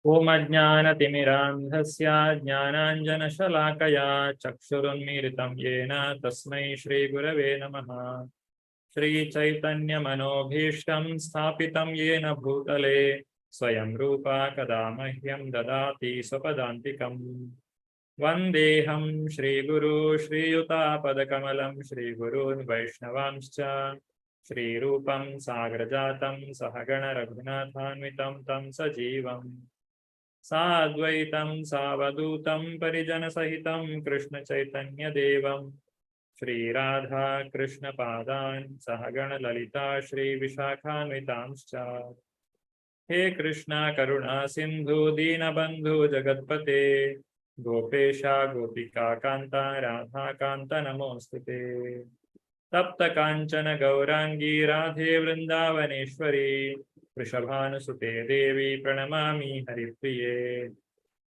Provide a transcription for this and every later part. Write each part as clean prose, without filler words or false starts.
Om Ajnanatimirandhasya Jnananjanashalakaya Chakshurunmiritam Yena Tasmai Shri Gurave Namaha. Shri Chaitanya Manobhishtam Sthapitam Yena Bhutale Swayam Rupa Kadamahyam Dadati Swapadantikam. Vandeham Shri Guru Shri Yuta Padakamalam Shri Gurun Vaishnavamscha Shri Rupam Sagrajatam Sahagana Raghunathanvitam Tam Sajivam Sadvaitam Savadutam Parijana Sahitam Krishna Chaitanya Devam Shri Radha Krishna Padan Sahagana Lalita Shri Vishakhanvitamscha. He Krishna Karuna Sindhu Dina Bandhu Jagatpate Gopesha Gopika Kanta Radha Kanta Namostute. Tapta Kanchana Gaurangi Radhe Vrindavaneshwari Vrishabhanusute Devi Pranamami Haripriye.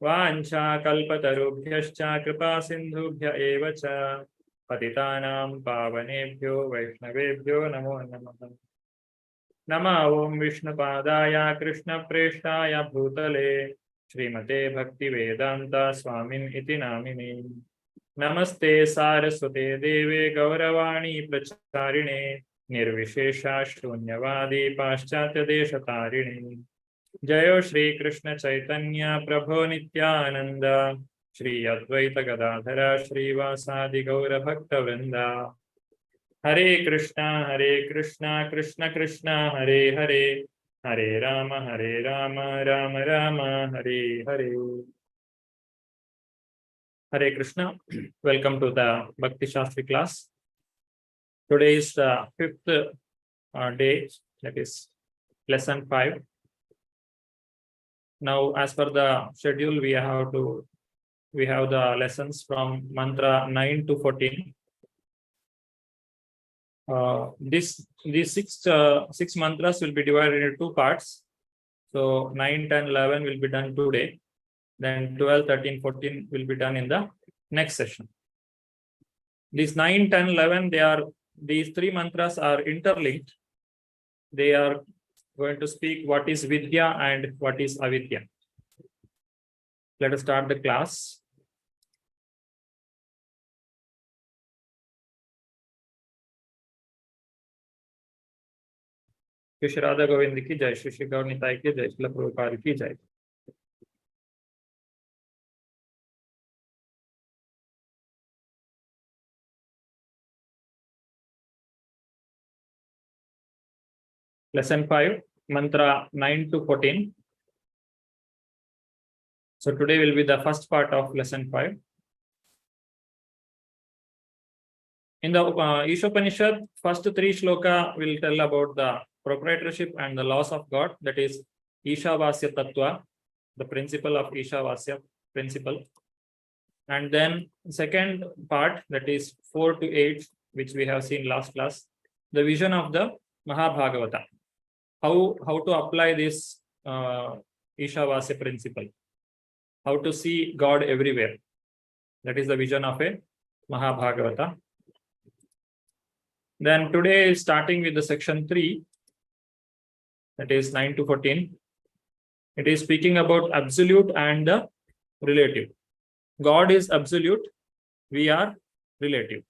Vancha Kalpatarubhyascha Kripa Sindhubhya Evacha Patitanam Pavanebhyo Vaishnavebhyo Namo Namaha. Nama Om Vishnupadaya Krishna Preshtaya Bhutale Srimate Bhakti Vedanta Swamin Iti Namini. Namaste Saraswate Deve Gauravani Pracharine Nirvishesha Shunyavadi Paschatya Deshatarine. Jayo Shri Krishna Chaitanya Prabho Nityananda Shri Advaita Gadadhara Shri Vasadi Gaura Bhakta Vrinda. Hare Krishna Krishna Krishna Hare Hare Hare Rama Rama Rama Hare Hare. Hare Krishna. Welcome to the Bhakti Shastri class. Today is the fifth day, that is lesson 5. Now, as per the schedule, we have the lessons from mantra 9 to 14. These six mantras will be divided into two parts. So 9, 10, 11 will be done today. Then 12, 13, 14 will be done in the next session. These 9, 10, 11, these three mantras are interlinked. They are going to speak what is Vidya and what is Avidya. Let us start the class. Shri Radha Govind ki jai, Shri Gaur Nitai ki jai, Shri Prabhupada ki jai. Lesson 5, mantra 9 to 14. So today will be the first part of lesson 5. In the Ishopanishad, first 3 shloka will tell about the proprietorship and the laws of God, that is Ishavasya Tattva, the principle of Ishavasya principle. And then second part, that is 4 to 8, which we have seen last class, the vision of the Mahabhagavata. How to apply this Ishavasya principle, how to see God everywhere. That is the vision of a Mahabhagavata. Then today is starting with the section 3, that is 9 to 14. It is speaking about absolute and the relative. God is absolute, we are relative.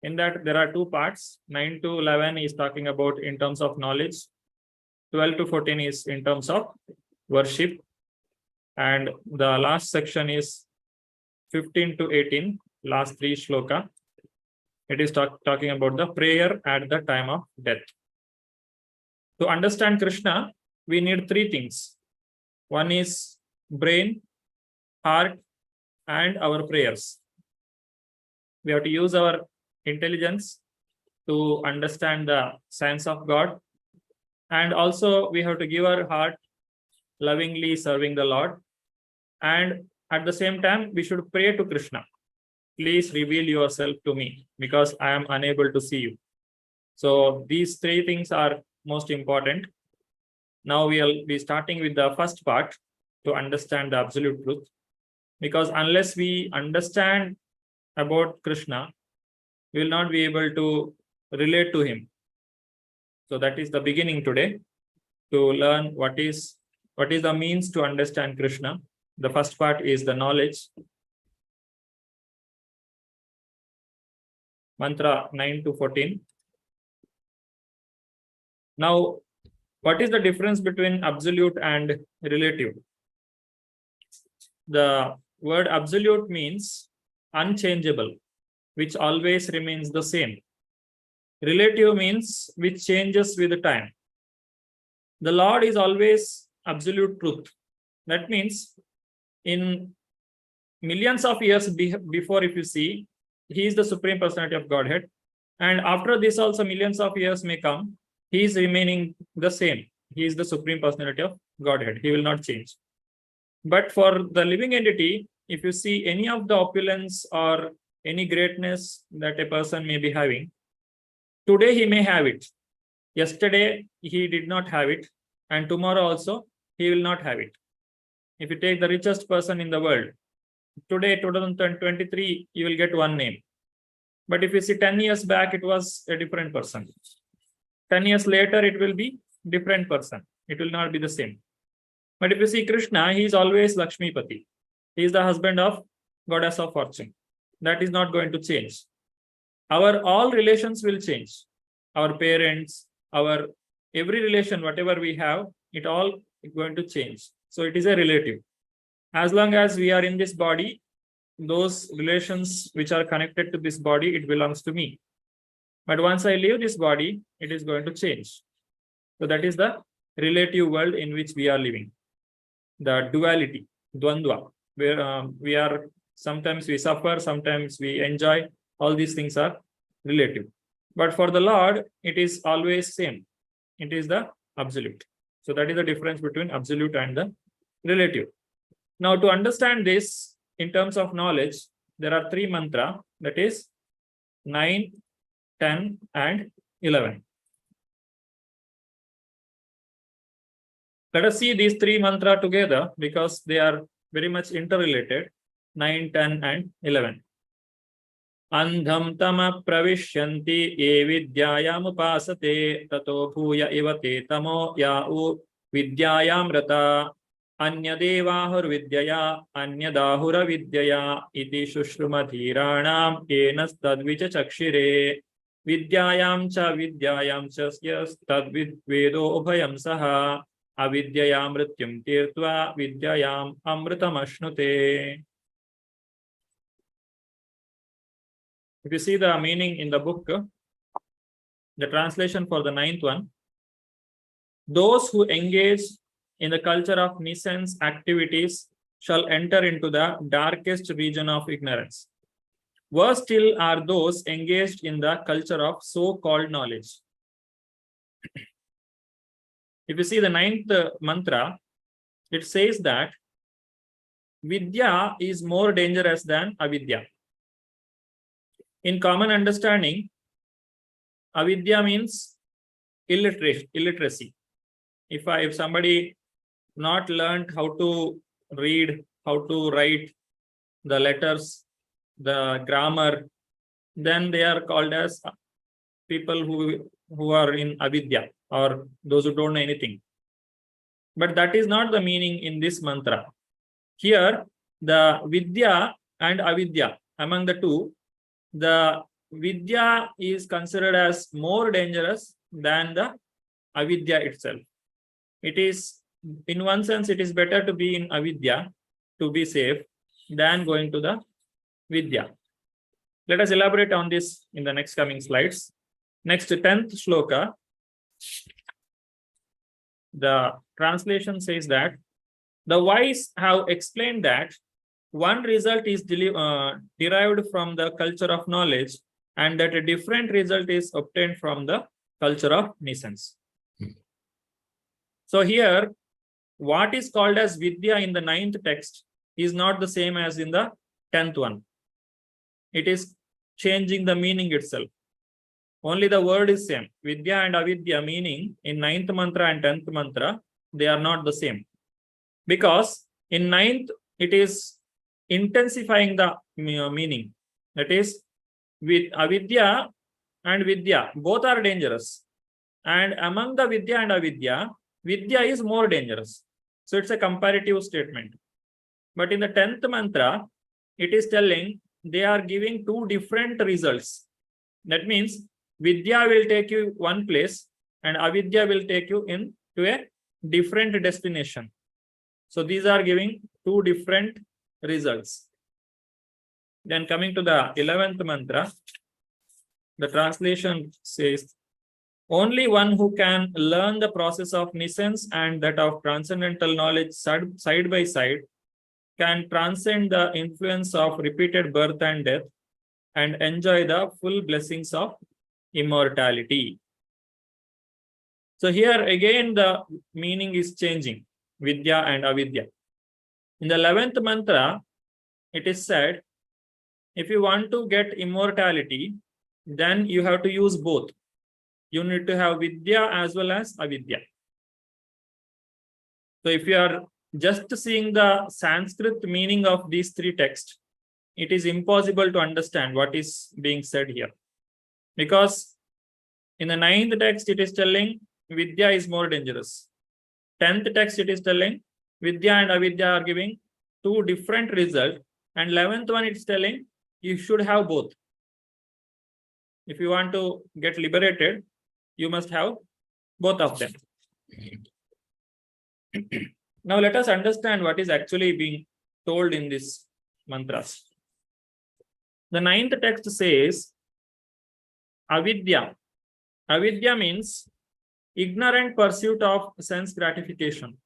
In that there are two parts. 9 to 11 is talking about in terms of knowledge. 12 to 14 is in terms of worship. And the last section is 15 to 18, last 3 shloka. It is talking about the prayer at the time of death. To understand Krishna, we need 3 things. One is brain, heart, and our prayers. We have to use our intelligence to understand the science of God. And also we have to give our heart lovingly serving the Lord. And at the same time, we should pray to Krishna. Please reveal yourself to me because I am unable to see you. So these 3 things are most important. Now we will be starting with the first part to understand the absolute truth. Because unless we understand about Krishna, we will not be able to relate to him. So that is the beginning today, to learn what is what is the means to understand Krishna? The first part is the knowledge. Mantra 9 to 14. Now, what is the difference between absolute and relative? The word absolute means unchangeable, which always remains the same. Relative means which changes with the time. The Lord is always absolute truth. That means in millions of years before, if you see, he is the Supreme Personality of Godhead. And after this also millions of years may come, he is remaining the same. He is the Supreme Personality of Godhead. He will not change. But for the living entity, if you see any of the opulence or any greatness that a person may be having, today he may have it. Yesterday he did not have it. And tomorrow also he will not have it. If you take the richest person in the world, today, 2023, you will get one name. But if you see 10 years back, it was a different person. 10 years later, it will be different person. It will not be the same. But if you see Krishna, he is always Lakshmipati. He is the husband of Goddess of Fortune. That is not going to change. Our all relations will change. Our parents, our every relation, whatever we have, it all is going to change. So it is a relative. As long as we are in this body, those relations which are connected to this body, it belongs to me. But once I leave this body, it is going to change. So that is the relative world in which we are living. The duality, dvandva, where we are, sometimes we suffer, sometimes we enjoy. All these things are relative. But for the Lord, it is always same. It is the absolute. So that is the difference between absolute and the relative. Now, to understand this in terms of knowledge, there are three mantra, that is 9, 10, and 11. Let us see these three mantra together because they are very much interrelated. 9, 10, and 11. Andham tama pravishyanti ye vidyayam upasate tato bhuya ivate tamo ya'u vidyayam rata anyadevahur vidyaya anyadahura vidyaya iti shushrumadhiranam enas tadvicha chakshire vidyayam cha yas tadvid vedo ubhayam saha avidyayam mrityum tirtva vidyayam amritam ashnute. If you see the meaning in the book, the translation for the 9th one, those who engage in the culture of nescience activities shall enter into the darkest region of ignorance. Worse still are those engaged in the culture of so-called knowledge. If you see the 9th mantra, it says that Vidya is more dangerous than avidya. In common understanding, avidya means illiteracy. If somebody not learned how to read, how to write the letters, the grammar, then they are called as people who are in avidya, or those who don't know anything. But that is not the meaning in this mantra. Here, the vidya and avidya, among the two, the vidya is considered as more dangerous than the avidya itself. It is, in one sense, it is better to be in avidya to be safe than going to the vidya. Let us elaborate on this in the next coming slides. Next, 10th shloka. The translation says that the wise have explained that one result is derived from the culture of knowledge, and that a different result is obtained from the culture of nescience. So here, what is called as vidya in the 9th text is not the same as in the 10th one. It is changing the meaning itself. Only the word is same. Vidya and avidya meaning in 9th mantra and 10th mantra, they are not the same. Because in 9th, it is intensifying the meaning. That is, with avidya and vidya, both are dangerous. And among the vidya and avidya, vidya is more dangerous. So it's a comparative statement. But in the 10th mantra, it is telling they are giving two different results. That means Vidya will take you one place and Avidya will take you into a different destination. So these are giving two different results. Then coming to the 11th mantra, the translation says, only one who can learn the process of nescience and that of transcendental knowledge side by side can transcend the influence of repeated birth and death and enjoy the full blessings of immortality. So here again the meaning is changing, Vidya and Avidya. In the 11th mantra, it is said, if you want to get immortality, then you have to use both. You need to have Vidya as well as Avidya. So if you are just seeing the Sanskrit meaning of these three texts, it is impossible to understand what is being said here. Because in the 9th text, it is telling Vidya is more dangerous. 10th text, it is telling Vidya and Avidya are giving two different results. And 11th one, it's telling you should have both. If you want to get liberated, you must have both of them. Now let us understand what is actually being told in this mantras. The 9th text says, Avidya. Avidya means ignorant pursuit of sense gratification.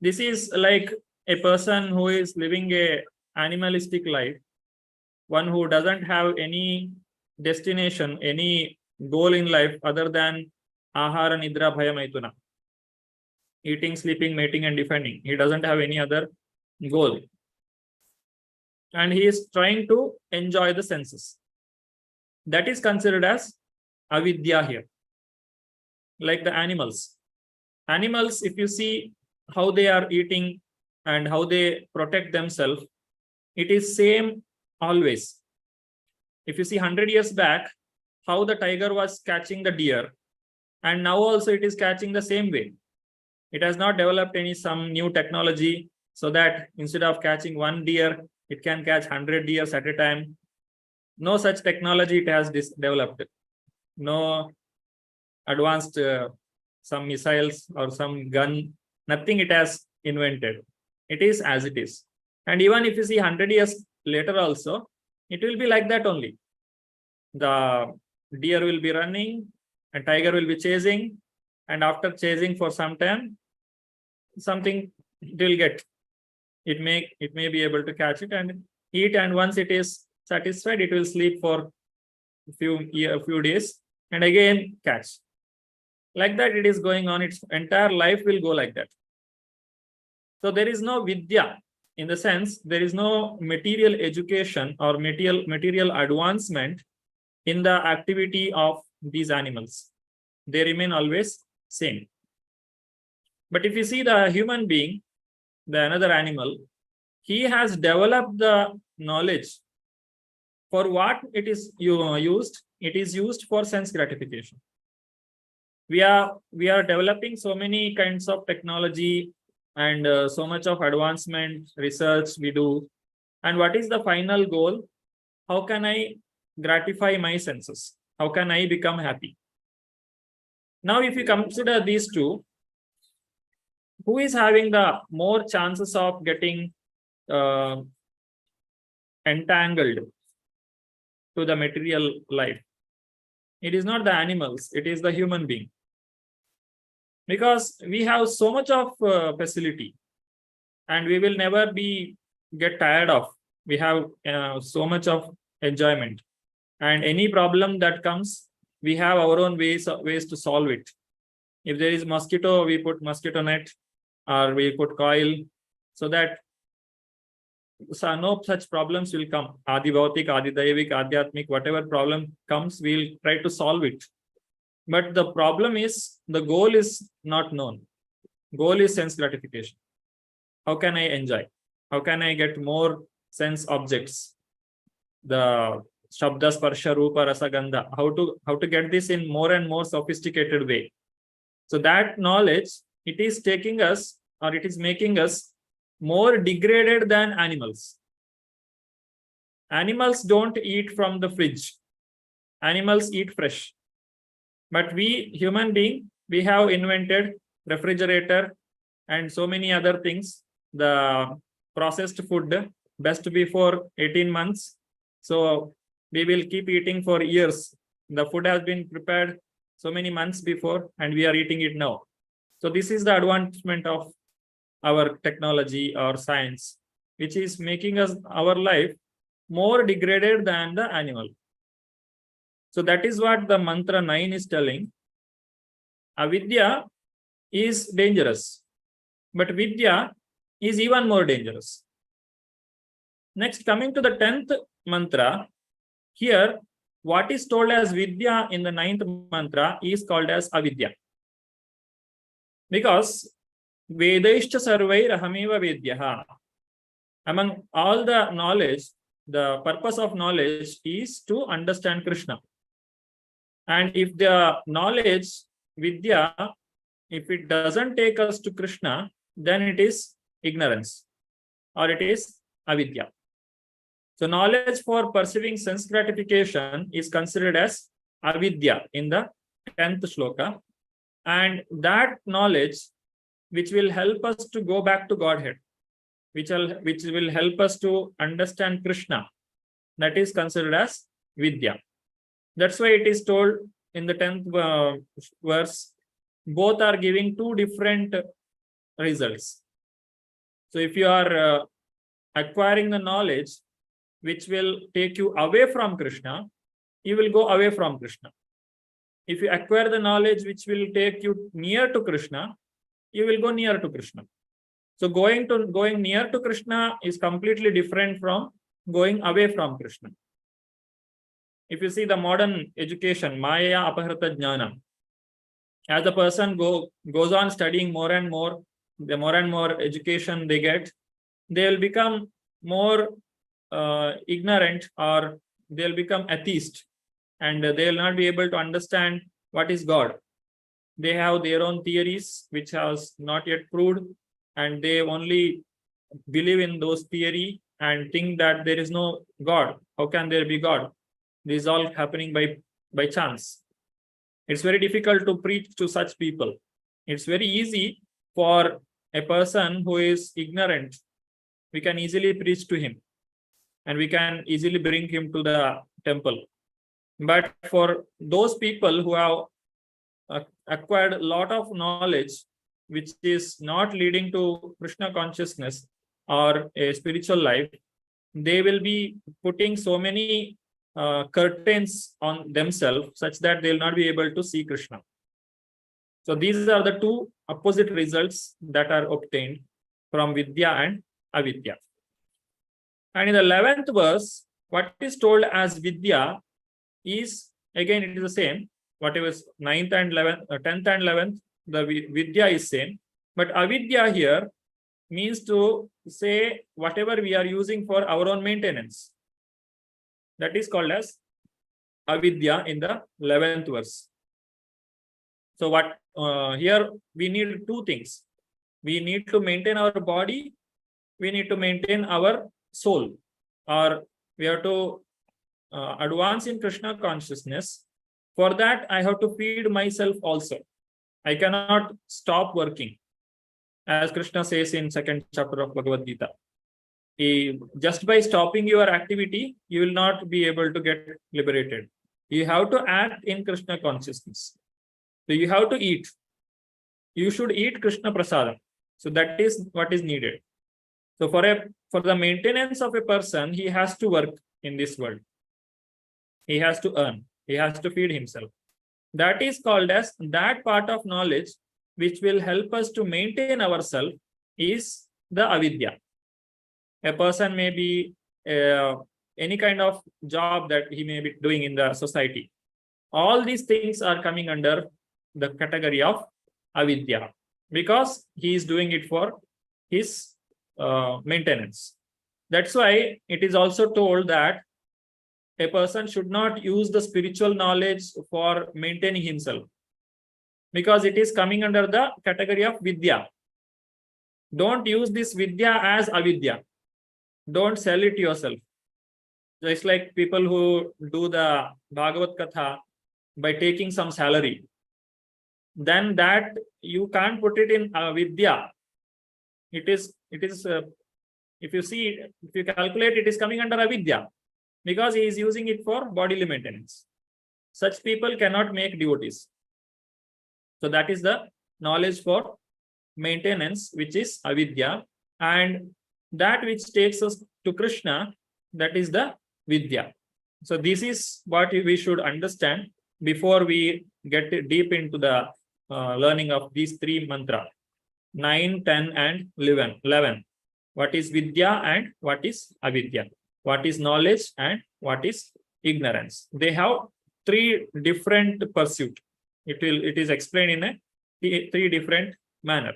This is like a person who is living a animalistic life, one who doesn't have any destination, any goal in life other than ahara, nidra, bhaya, maituna. Eating, sleeping, mating, and defending. He doesn't have any other goal. And he is trying to enjoy the senses. That is considered as avidya here. Like the animals. Animals, if you see how they are eating and how they protect themselves, it is same always. If you see 100 years back, how the tiger was catching the deer, and now also it is catching the same way. It has not developed some new technology so that instead of catching one deer, it can catch 100 deers at a time. No such technology it has developed. No advanced some missiles or some gun, nothing it has invented. It is as it is. And even if you see 100 years later also, it will be like that only. The deer will be running and tiger will be chasing, and after chasing for some time, something it will get. It may be able to catch it and eat, and once it is satisfied, it will sleep for a few days and again catch. Like that it is going on. Its entire life will go like that. So there is no vidya, in the sense there is no material education or material advancement in the activity of these animals. They remain always same. But if you see the human being, the another animal, he has developed the knowledge. For what it is used? It is used for sense gratification. We are developing so many kinds of technology and so much of advancement, research we do. And what is the final goal? How can I gratify my senses? How can I become happy? Now, if you consider these two, who is having the more chances of getting entangled to the material life? It is not the animals, it is the human being. Because we have so much of facility and we will never get tired of. We have so much of enjoyment, and any problem that comes, we have our own ways to solve it. If there is mosquito, we put mosquito net or we put coil, so that no such problems will come. Adi Bhautik, Adi Daivik, Adhyatmik, whatever problem comes, we'll try to solve it. But the problem is, the goal is not known. Goal is sense gratification. How can I enjoy? How can I get more sense objects? The Shabda, Sparsha, Rupa, Rasa, Gandha. How to get this in more and more sophisticated way. So that knowledge, it is taking us or it is making us more degraded than animals. Animals don't eat from the fridge. Animals eat fresh. But we human being, we have invented refrigerator and so many other things. The processed food best before 18 months. So we will keep eating for years. The food has been prepared so many months before and we are eating it now. So this is the advancement of our technology or science, which is making us our life more degraded than the animal. So that is what the mantra 9 is telling. Avidya is dangerous, but Vidya is even more dangerous. Next, coming to the 10th mantra, here what is told as Vidya in the 9th mantra is called as Avidya. Because Vedaishcha sarvair ahameva Vidyaha. Among all the knowledge, the purpose of knowledge is to understand Krishna. And if the knowledge, Vidya, if it doesn't take us to Krishna, then it is ignorance or it is avidya. So knowledge for perceiving sense gratification is considered as avidya in the 10th shloka. And that knowledge which will help us to go back to Godhead, which will help us to understand Krishna, that is considered as vidya. That's why it is told in the 10th verse, both are giving two different results. So if you are acquiring the knowledge which will take you away from Krishna, you will go away from Krishna. If you acquire the knowledge which will take you near to Krishna, you will go near to Krishna. So going near to Krishna is completely different from going away from Krishna. If you see the modern education, Maya Apahrata Jnana, as the person goes on studying more and more, the more and more education they get, they will become more ignorant, or they'll become atheist, and they will not be able to understand what is God. They have their own theories which has not yet proved, and they only believe in those theory and think that there is no God. How can there be God? This is all happening by chance. It's very difficult to preach to such people. It's very easy for a person who is ignorant. We can easily preach to him and we can easily bring him to the temple. But for those people who have acquired a lot of knowledge which is not leading to Krishna consciousness or a spiritual life, they will be putting so many curtains on themselves such that they will not be able to see Krishna. So these are the two opposite results that are obtained from Vidya and Avidya. And in the 11th verse, what is told as Vidya is, again, it is the same. Whatever is 9th and 11th, 10th and 11th, the Vidya is same. But Avidya here means to say whatever we are using for our own maintenance. That is called as Avidya in the 11th verse. So what here we need two things. We need to maintain our body. We need to maintain our soul. Or we have to advance in Krishna consciousness. For that, I have to feed myself also. I cannot stop working. As Krishna says in 2nd chapter of Bhagavad Gita. Just by stopping your activity, you will not be able to get liberated. You have to act in Krishna consciousness. So you have to eat. You should eat Krishna prasadam. So that is what is needed. So for the maintenance of a person, he has to work in this world. He has to earn. He has to feed himself. That is called as that part of knowledge which will help us to maintain ourselves is the avidya. A person may be any kind of job that he may be doing in the society. All these things are coming under the category of avidya because he is doing it for his maintenance. That's why it is also told that a person should not use the spiritual knowledge for maintaining himself because it is coming under the category of vidya. Don't use this vidya as avidya. Don't sell it yourself. Just like people who do the Bhagavad Katha by taking some salary, then that you can't put it in vidya. It is if you calculate, it is coming under avidya, because he is using it for bodily maintenance. Such people cannot make devotees. So that is the knowledge for maintenance, which is avidya, and that which takes us to Krishna, that is the vidya. So this is what we should understand before we get deep into the learning of these three mantra, 9, 10, and 11. What is vidya and what is avidya? What is knowledge and what is ignorance? They have three different pursuit. It is explained in a three different manner.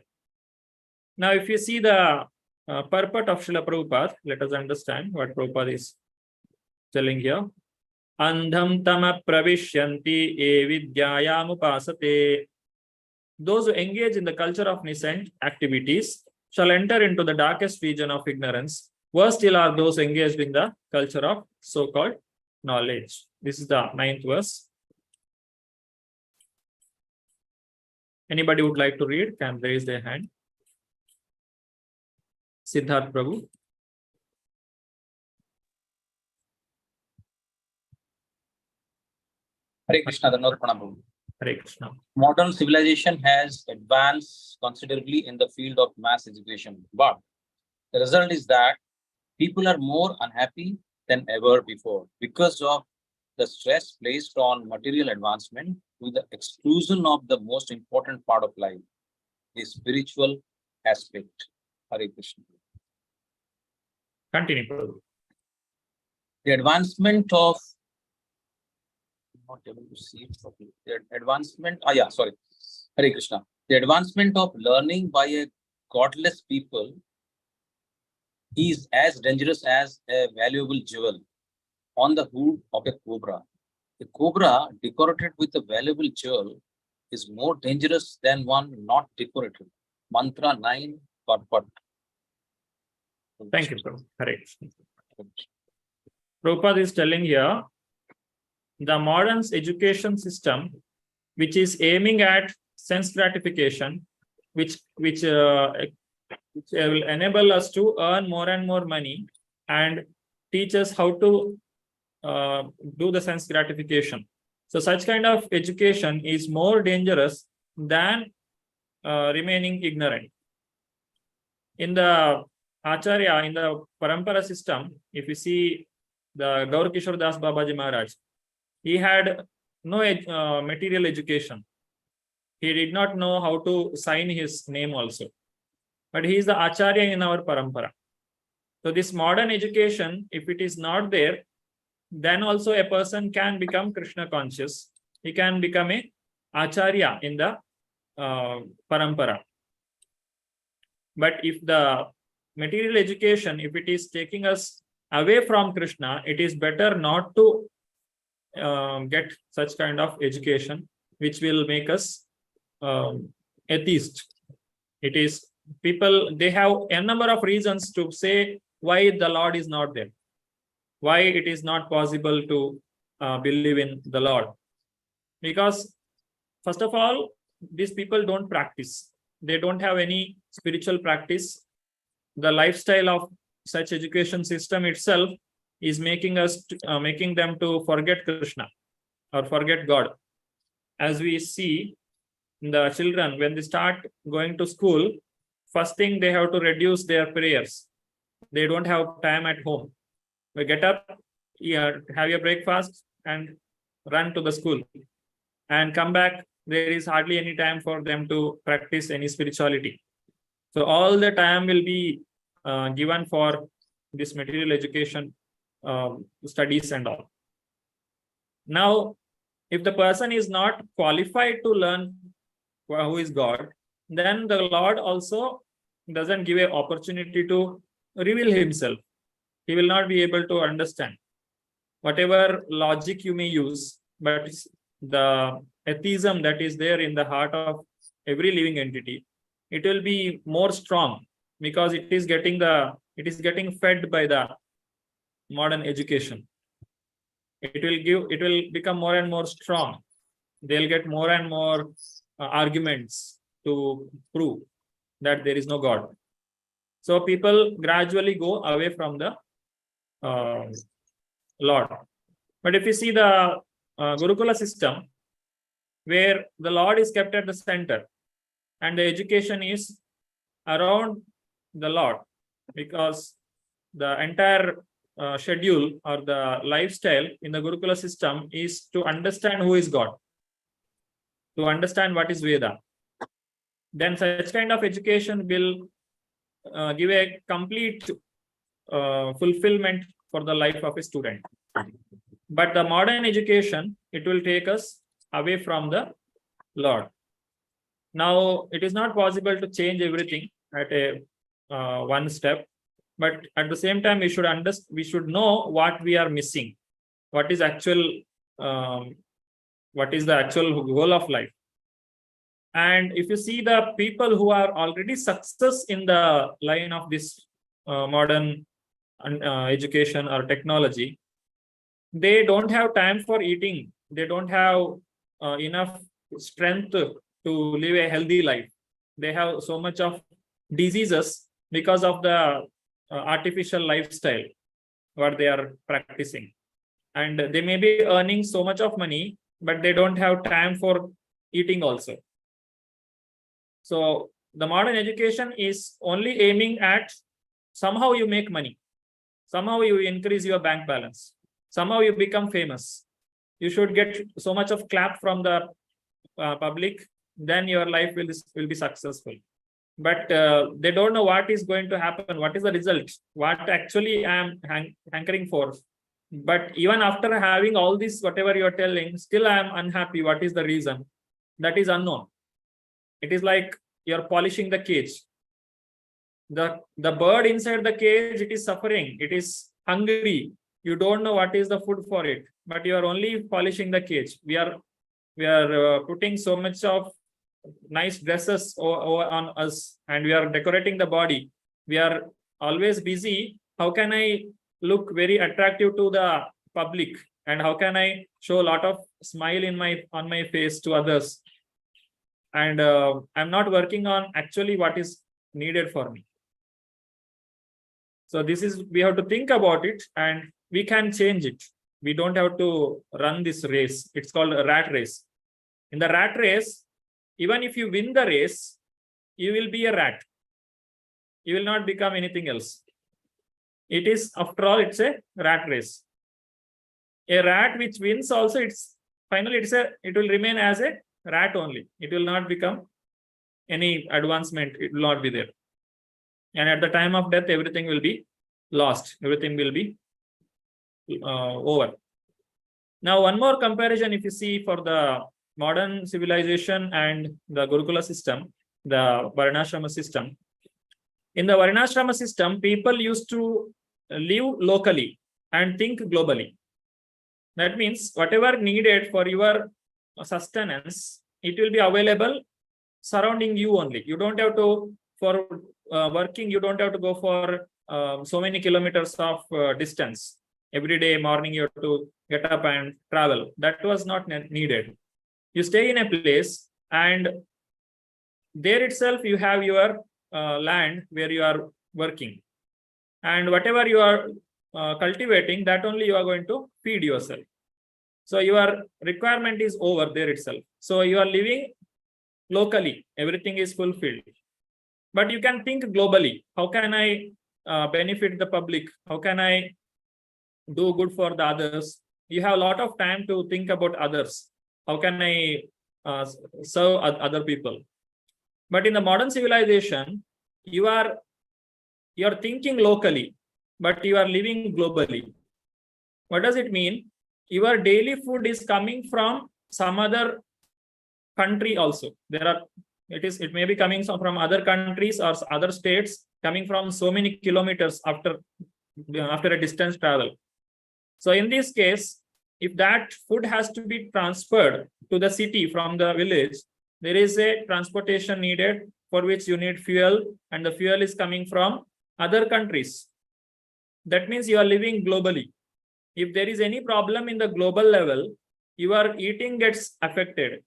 Now, if you see the purport of Srila Prabhupada, let us understand what Prabhupada is telling here. Andham tama pravishyanti e vidyayam upasate. Those who engage in the culture of nascent activities shall enter into the darkest region of ignorance. Worse still are those engaged in the culture of so-called knowledge. This is the 9th verse. Anybody would like to read can raise their hand. Siddharth Prabhu. Hare Krishna, Prabhu. Hare Krishna. Modern civilization has advanced considerably in the field of mass education, but the result is that people are more unhappy than ever before because of the stress placed on material advancement to the exclusion of the most important part of life, the spiritual aspect. Hare Krishna. Continue, Prabhu. The advancement of not able to see it properly. The advancement, Hare Krishna. The advancement of learning by a godless people is as dangerous as a valuable jewel on the hood of a cobra. A cobra decorated with a valuable jewel is more dangerous than one not decorated. Mantra 9, purport. Thank you, Prabhu. Hare Krishna. Prabhupada is telling here, the modern education system, which is aiming at sense gratification, which will enable us to earn more and more money and teach us how to do the sense gratification. So such kind of education is more dangerous than remaining ignorant. In the Acharya, in the Parampara system, if you see the Gaur Kishore Das Babaji Maharaj, he had no material education. He did not know how to sign his name also. But he is the Acharya in our Parampara. So this modern education, if it is not there, then also a person can become Krishna conscious. He can become a Acharya in the Parampara. But if the material education, if it is taking us away from Krishna, it is better not to get such kind of education, which will make us atheist. It is people, they have a number of reasons to say why the Lord is not there, why it is not possible to believe in the Lord. Because first of all, these people don't practice. They don't have any spiritual practice. The lifestyle of such education system itself is making them to forget Krishna or forget God. As we see the children, when they start going to school, first thing they have to reduce their prayers. They don't have time at home. They get up, have your breakfast and run to the school and come back. There is hardly any time for them to practice any spirituality. So all the time will be given for this material education studies and all. Now, if the person is not qualified to learn who is God, then the Lord also doesn't give an opportunity to reveal himself. He will not be able to understand. Whatever logic you may use, but the atheism that is there in the heart of every living entity, it will be more strong because it is getting fed by the modern education. It will become more and more strong. They'll get more and more arguments to prove that there is no God. So people gradually go away from the Lord. But if you see the Gurukula system, where the Lord is kept at the center and the education is around the Lord, because the entire schedule or the lifestyle in the Gurukula system is to understand who is God, to understand what is Veda. Then such kind of education will give a complete fulfillment for the life of a student. But the modern education, it will take us away from the Lord. Now, it is not possible to change everything at a one step, but at the same time, we should know what we are missing, what is the actual goal of life. And if you see the people who are already success in the line of this modern education or technology, they don't have time for eating. They don't have enough strength to live a healthy life. They have so much of diseases because of the artificial lifestyle what they are practicing. And they may be earning so much of money, but they don't have time for eating also. So the modern education is only aiming at somehow you make money, somehow you increase your bank balance, somehow you become famous. You should get so much of clap from the public, then your life will be successful. But they don't know what is going to happen, what is the result, what actually I am hankering for. But even after having all this, whatever you are telling, still I am unhappy. What is the reason? That is unknown. It is like you're polishing the cage. The bird inside the cage, it is suffering. It is hungry. You don't know what is the food for it, but you are only polishing the cage. We are putting so much of nice dresses on us, and we are decorating the body. We are always busy. How can I look very attractive to the public, and how can I show a lot of smile on my face to others? And I'm not working on actually what is needed for me. So we have to think about it, and we can change it. We don't have to run this race. It's called a rat race. In the rat race, even if you win the race, you will be a rat. You will not become anything else. It is, after all, it's a rat race. A rat which wins also, it will remain as a rat only. It will not become any advancement. It will not be there. And at the time of death, everything will be lost. Everything will be over. Now, one more comparison, if you see, for the modern civilization and the Gurukula system, the Varnashrama system. In the Varnashrama system, people used to live locally and think globally. That means whatever needed for your sustenance, it will be available surrounding you only. You don't have to, for working, you don't have to go for so many kilometers of distance. Every day morning, you have to get up and travel. That was not needed. You stay in a place, and there itself you have your land where you are working. And whatever you are cultivating, that only you are going to feed yourself. So your requirement is over there itself. So you are living locally. Everything is fulfilled. But you can think globally. How can I benefit the public? How can I do good for the others? You have a lot of time to think about others. How can I serve other people? But in the modern civilization, you are thinking locally, but you are living globally. What does it mean? Your daily food is coming from some other country also. It may be coming from other countries or other states, coming from so many kilometers after a distance travel. So in this case, if that food has to be transferred to the city from the village, there is a transportation needed, for which you need fuel, and the fuel is coming from other countries. That means you are living globally. If there is any problem in the global level, your eating gets affected.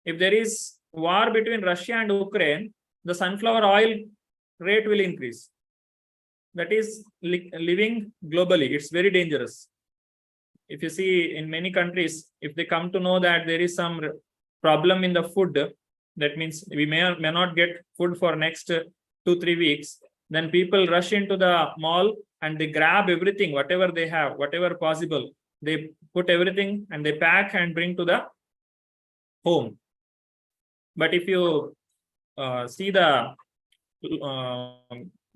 If there is war between Russia and Ukraine, the sunflower oil rate will increase. That is living globally. It's very dangerous. If you see in many countries, if they come to know that there is some problem in the food, that means we may or may not get food for next 2-3 weeks, then people rush into the mall and they grab everything, whatever they have, whatever possible. They put everything and they pack and bring to the home. But if you see the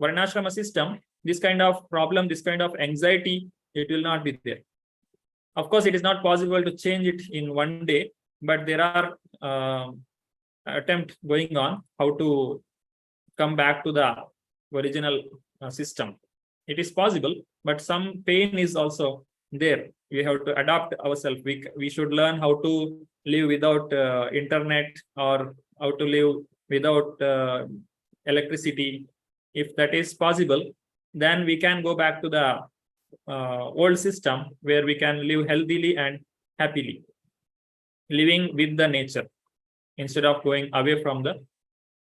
Varnashrama system, this kind of problem, this kind of anxiety, it will not be there. Of course, it is not possible to change it in one day, but there are attempts going on how to come back to the original system. It is possible, but some pain is also there. We have to adapt ourselves. We should learn how to live without internet, or how to live without electricity. If that is possible, then we can go back to the old system where we can live healthily and happily, living with the nature instead of going away from the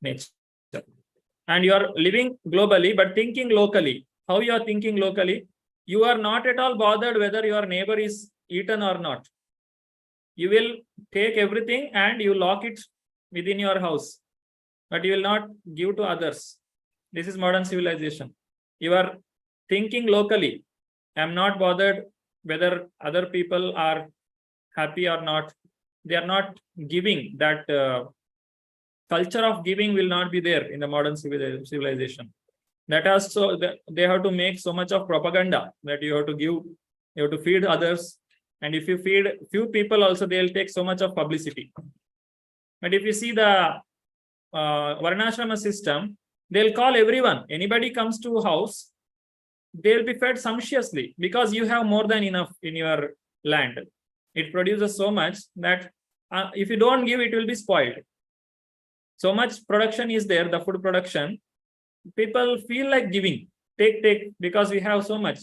nature. And you are living globally, but thinking locally. How you are thinking locally? You are not at all bothered whether your neighbor is eaten or not. You will take everything and you lock it within your house, but you will not give to others. This is modern civilization. You are thinking locally. I am not bothered whether other people are happy or not. They are not giving. That culture of giving will not be there in the modern civilization. That also, they have to make so much of propaganda that you have to give, you have to feed others. And if you feed few people also, they will take so much of publicity. But if you see the Varnashrama system, they'll call everyone. Anybody comes to a house, they'll be fed sumptuously because you have more than enough in your land. It produces so much that if you don't give, it will be spoiled. So much production is there, the food production. People feel like giving, take, because we have so much.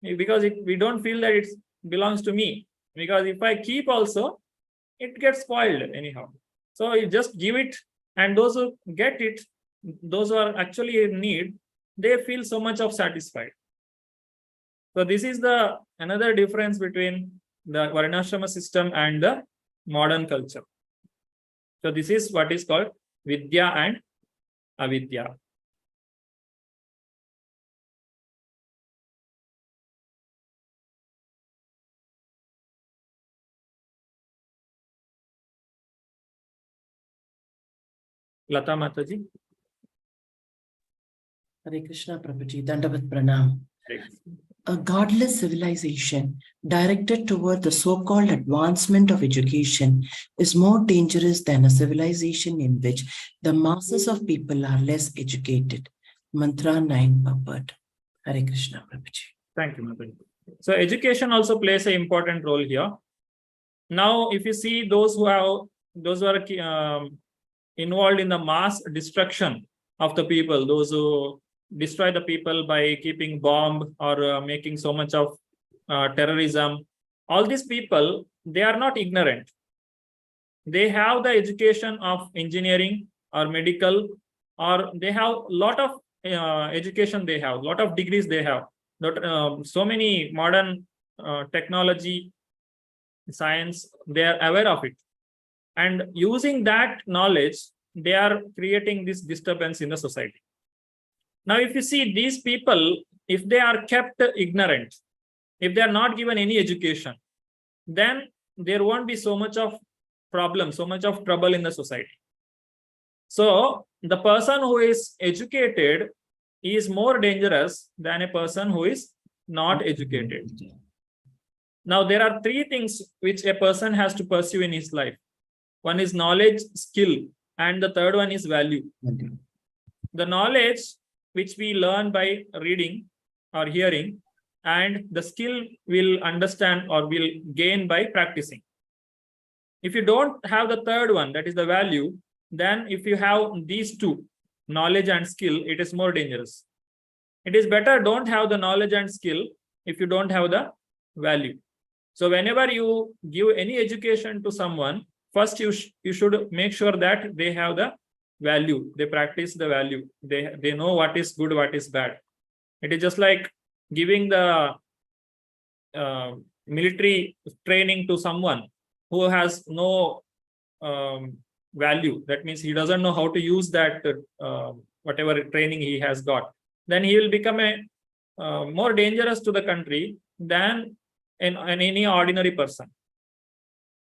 Because we don't feel that it belongs to me. Because if I keep also, it gets spoiled anyhow. So you just give it, and those who get it, those who are actually in need, they feel so much of satisfied. So this is the another difference between the Varnashrama system and the modern culture. So this is what is called Vidya and Avidya. Lata Mataji. Hare Krishna Prabhuji, Dandavat Pranam. A godless civilization directed toward the so-called advancement of education is more dangerous than a civilization in which the masses of people are less educated. Mantra 9 Purport. Hare Krishna Prabhuji. Thank you, Mataji. So education also plays an important role here. Now, if you see those who are involved in the mass destruction of the people, those who destroy the people by keeping bomb or making so much of terrorism, all these people, they are not ignorant. They have the education of engineering or medical, or they have a lot of education, they have a lot of degrees, they have so many modern technology, science, they are aware of it. And using that knowledge, they are creating this disturbance in the society. Now, if you see these people, if they are kept ignorant, if they are not given any education, then there won't be so much of problem, so much of trouble in the society. So the person who is educated is more dangerous than a person who is not educated. Now, there are three things which a person has to pursue in his life. One is knowledge, skill, and the third one is value. The knowledge which we learn by reading or hearing, and the skill we'll understand or we'll gain by practicing. If you don't have the third one, that is the value, then if you have these two, knowledge and skill, it is more dangerous. It is better don't have the knowledge and skill if you don't have the value. So whenever you give any education to someone, first you should make sure that they have the value, they practice the value, they know what is good, what is bad. It is just like giving the military training to someone who has no value. That means he doesn't know how to use that whatever training he has got. Then he will become a more dangerous to the country than any ordinary person.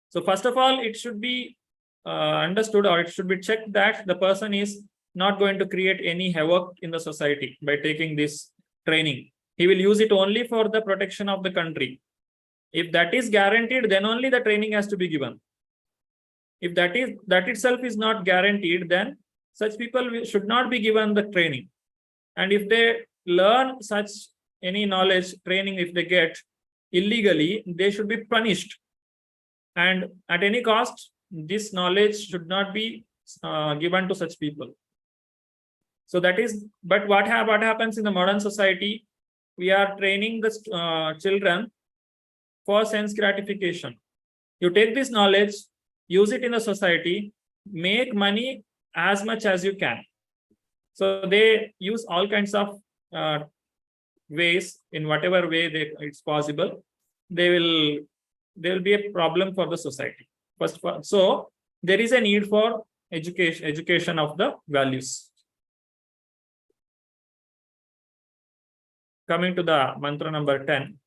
So first of all, it should be understood, or it should be checked that the person is not going to create any havoc in the society by taking this training. He will use it only for the protection of the country. If that is guaranteed, then only the training has to be given. If that itself is not guaranteed, then such people should not be given the training. And if they learn such any knowledge, training, if they get illegally, they should be punished. And at any cost, this knowledge should not be given to such people. So that is, but what happens in the modern society, we are training the children for sense gratification. You take this knowledge, use it in the society, make money as much as you can. So they use all kinds of ways, in whatever way it's possible. There will be a problem for the society. So there is a need for education of the values. Coming to the mantra number 10.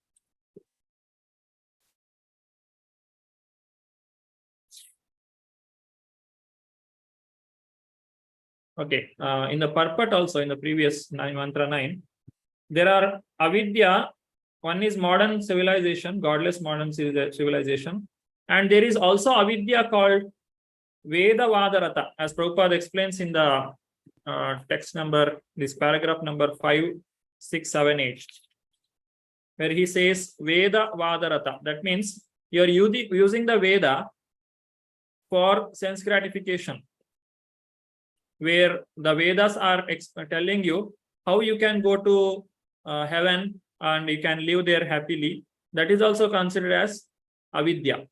Okay, in the purport also, in the previous mantra 9, there are avidya. One is modern civilization, godless modern civilization. And there is also avidya called Veda Vadarata, as Prabhupada explains in the text number, this paragraph number 5, 6, 7, 8, where he says Veda Vadarata. That means you are using the Veda for sense gratification, where the Vedas are telling you how you can go to heaven and you can live there happily. That is also considered as avidya,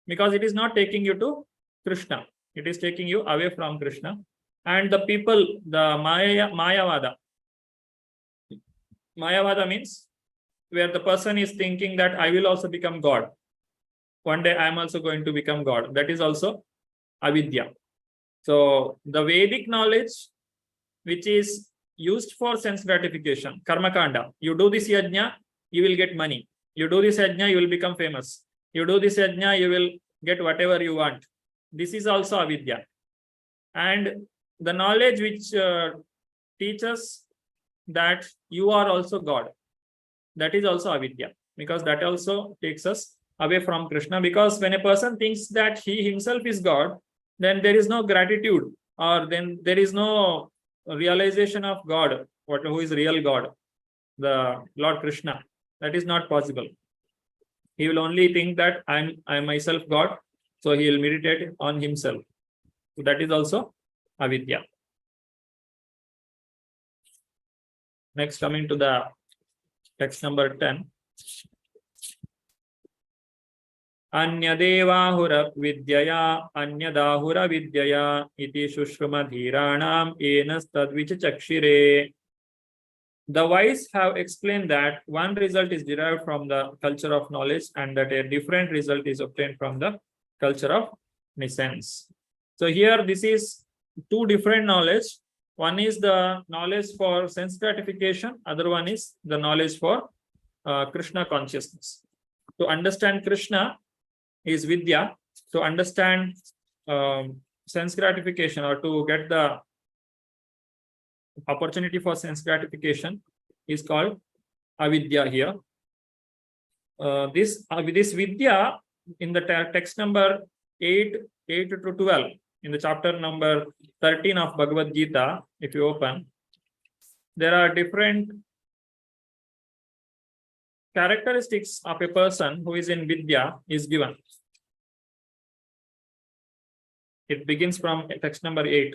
because it is not taking you to Krishna. It is taking you away from Krishna. And the people, the Mayavada. Mayavada means where the person is thinking that I will also become God. One day I am also going to become God. That is also avidya. So the Vedic knowledge, which is used for sense gratification, karma kanda. You do this yajna, you will get money. You do this yajna, you will become famous. You do this yajna, you will get whatever you want. This is also avidya. And the knowledge which teaches that you are also God, that is also avidya, because that also takes us away from Krishna. Because when a person thinks that he himself is God, then there is no gratitude, or then there is no realization of God, who is real God, the Lord Krishna. That is not possible. He will only think that I am myself God, so he will meditate on himself. So that is also avidya. Next, coming to the text number 10. Anyadevahura vidyaya anyadahura vidyaya iti shushrumadhiranam enas tadvichachakshire. The wise have explained that one result is derived from the culture of knowledge and that a different result is obtained from the culture of nescience. So here this is two different knowledge. One is the knowledge for sense gratification, other one is the knowledge for Krishna consciousness. To understand Krishna is vidya. To understand sense gratification, or to get the opportunity for sense gratification, is called avidya here. This vidya in the text number 8 to 12, in the chapter number 13 of Bhagavad Gita, if you open, there are different characteristics of a person who is in vidya is given. It begins from text number 8.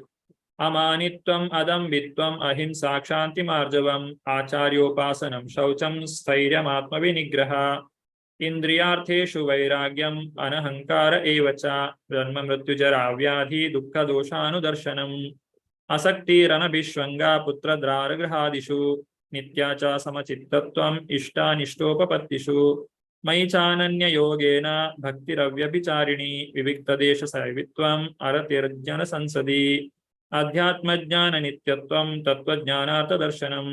Amanitvam adambitvam ahimsa kshanti marjavam acharyopasanam shaucham stairyam atma vinigraha indriyartheshu vairagyam anahankara evacha brahma mrityujara vyadhi dukkha doshanudarshanam asaktirana bishwanga putra drara grahadishu nityacha samachittatvam ishtanishtopapatishu Mai chananya yogena bhakti ravya bicharini vivikta desha savitvam aratirjana sansadi adhyatma jnana nityatvam tattva jnanartha darshanam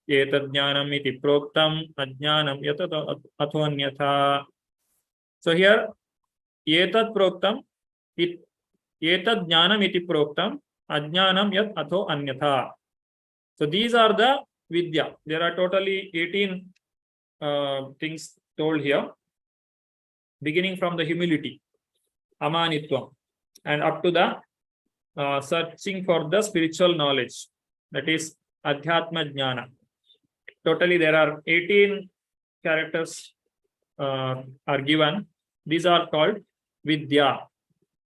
etad jnanam iti proktam ajnanam yata athonyatha. So here etad proktam etad jnanam iti proktam ajnanam yat atho anyatha. So these are the vidya. There are totally 18 things told here, beginning from the humility, amanitvam, and up to the searching for the spiritual knowledge, that is adhyatma jnana. Totally there are 18 characters are given. These are called vidya,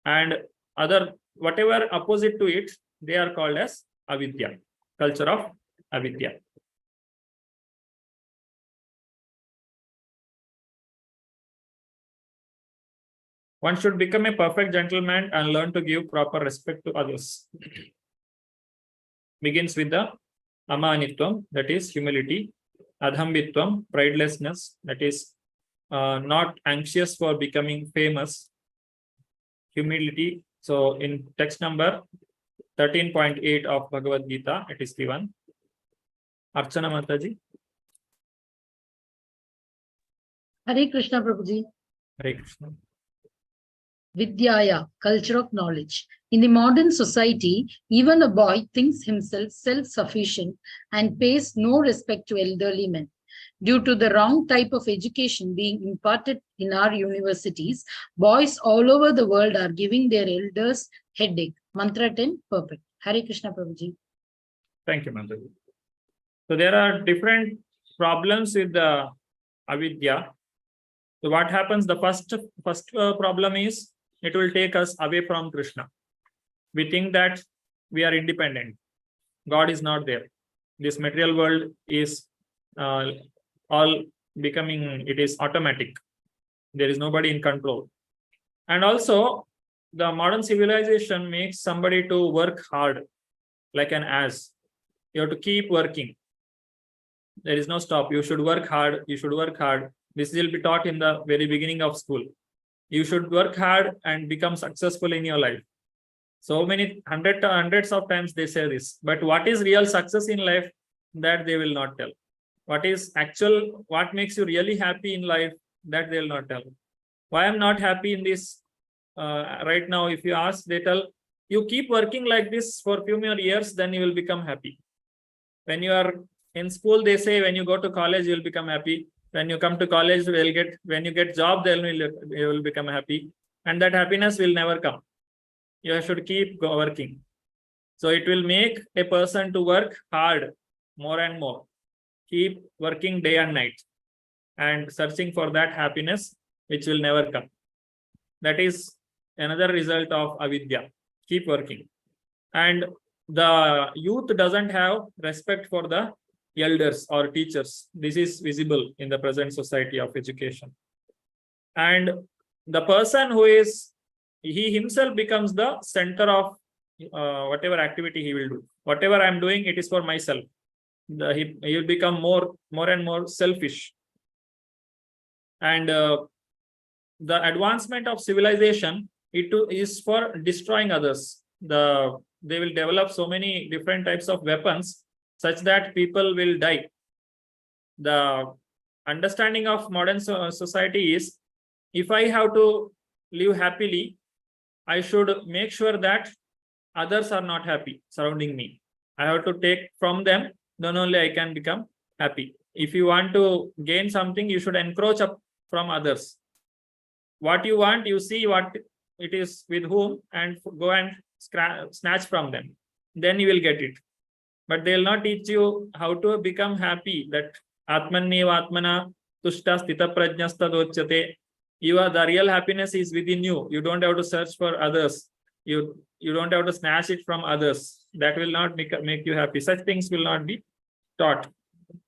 and other whatever opposite to it, they are called as avidya, culture of avidya. One should become a perfect gentleman and learn to give proper respect to others. Begins with the amanitvam, that is humility, adhambitvam, pridelessness, that is not anxious for becoming famous, humility. So in text number 13.8 of Bhagavad Gita, it is given. Archana Mataji. Hare Krishna Prabhuji. Hare Krishna. Vidyaya, culture of knowledge. In the modern society, even a boy thinks himself self-sufficient and pays no respect to elderly men. Due to the wrong type of education being imparted in our universities, boys all over the world are giving their elders headache. Mantra 10, perfect. Hare Krishna Prabhuji. Thank you, Mantaji. So there are different problems with the avidya. So what happens? The first problem is it will take us away from Krishna. We think that we are independent. God is not there. This material world is all becoming, it is automatic. There is nobody in control. And also, the modern civilization makes somebody to work hard, like an ass. You have to keep working. There is no stop. You should work hard. You should work hard. This will be taught in the very beginning of school. You should work hard and become successful in your life. So many hundreds of times they say this. But what is real success in life? That they will not tell. What is actual, what makes you really happy in life? That they will not tell. Why I'm not happy in this right now? If you ask, they tell, you keep working like this for a few more years, then you will become happy. When you are in school, they say when you go to college, you will become happy. When you come to college, when you get job, then you will become happy. And that happiness will never come. You should keep working. So it will make a person to work hard more and more. Keep working day and night and searching for that happiness, which will never come. That is another result of avidya. Keep working. And the youth doesn't have respect for the elders or teachers. This is visible in the present society of education. And the person who is, he himself becomes the center of whatever activity he will do. Whatever I'm doing, it is for myself. He will become more and more selfish. And the advancement of civilization, it is for destroying others. They will develop so many different types of weapons such that people will die. The understanding of modern society is, if I have to live happily, I should make sure that others are not happy surrounding me. I have to take from them, then only I can become happy. If you want to gain something, you should encroach up from others. What you want, you see what it is with whom and go and snatch from them. Then you will get it. But they will not teach you how to become happy, that Atmaneva Atmana Tushta Stita Prajnasta Dochyate. The real happiness is within you. You don't have to search for others. You don't have to snatch it from others. That will not make you happy. Such things will not be taught.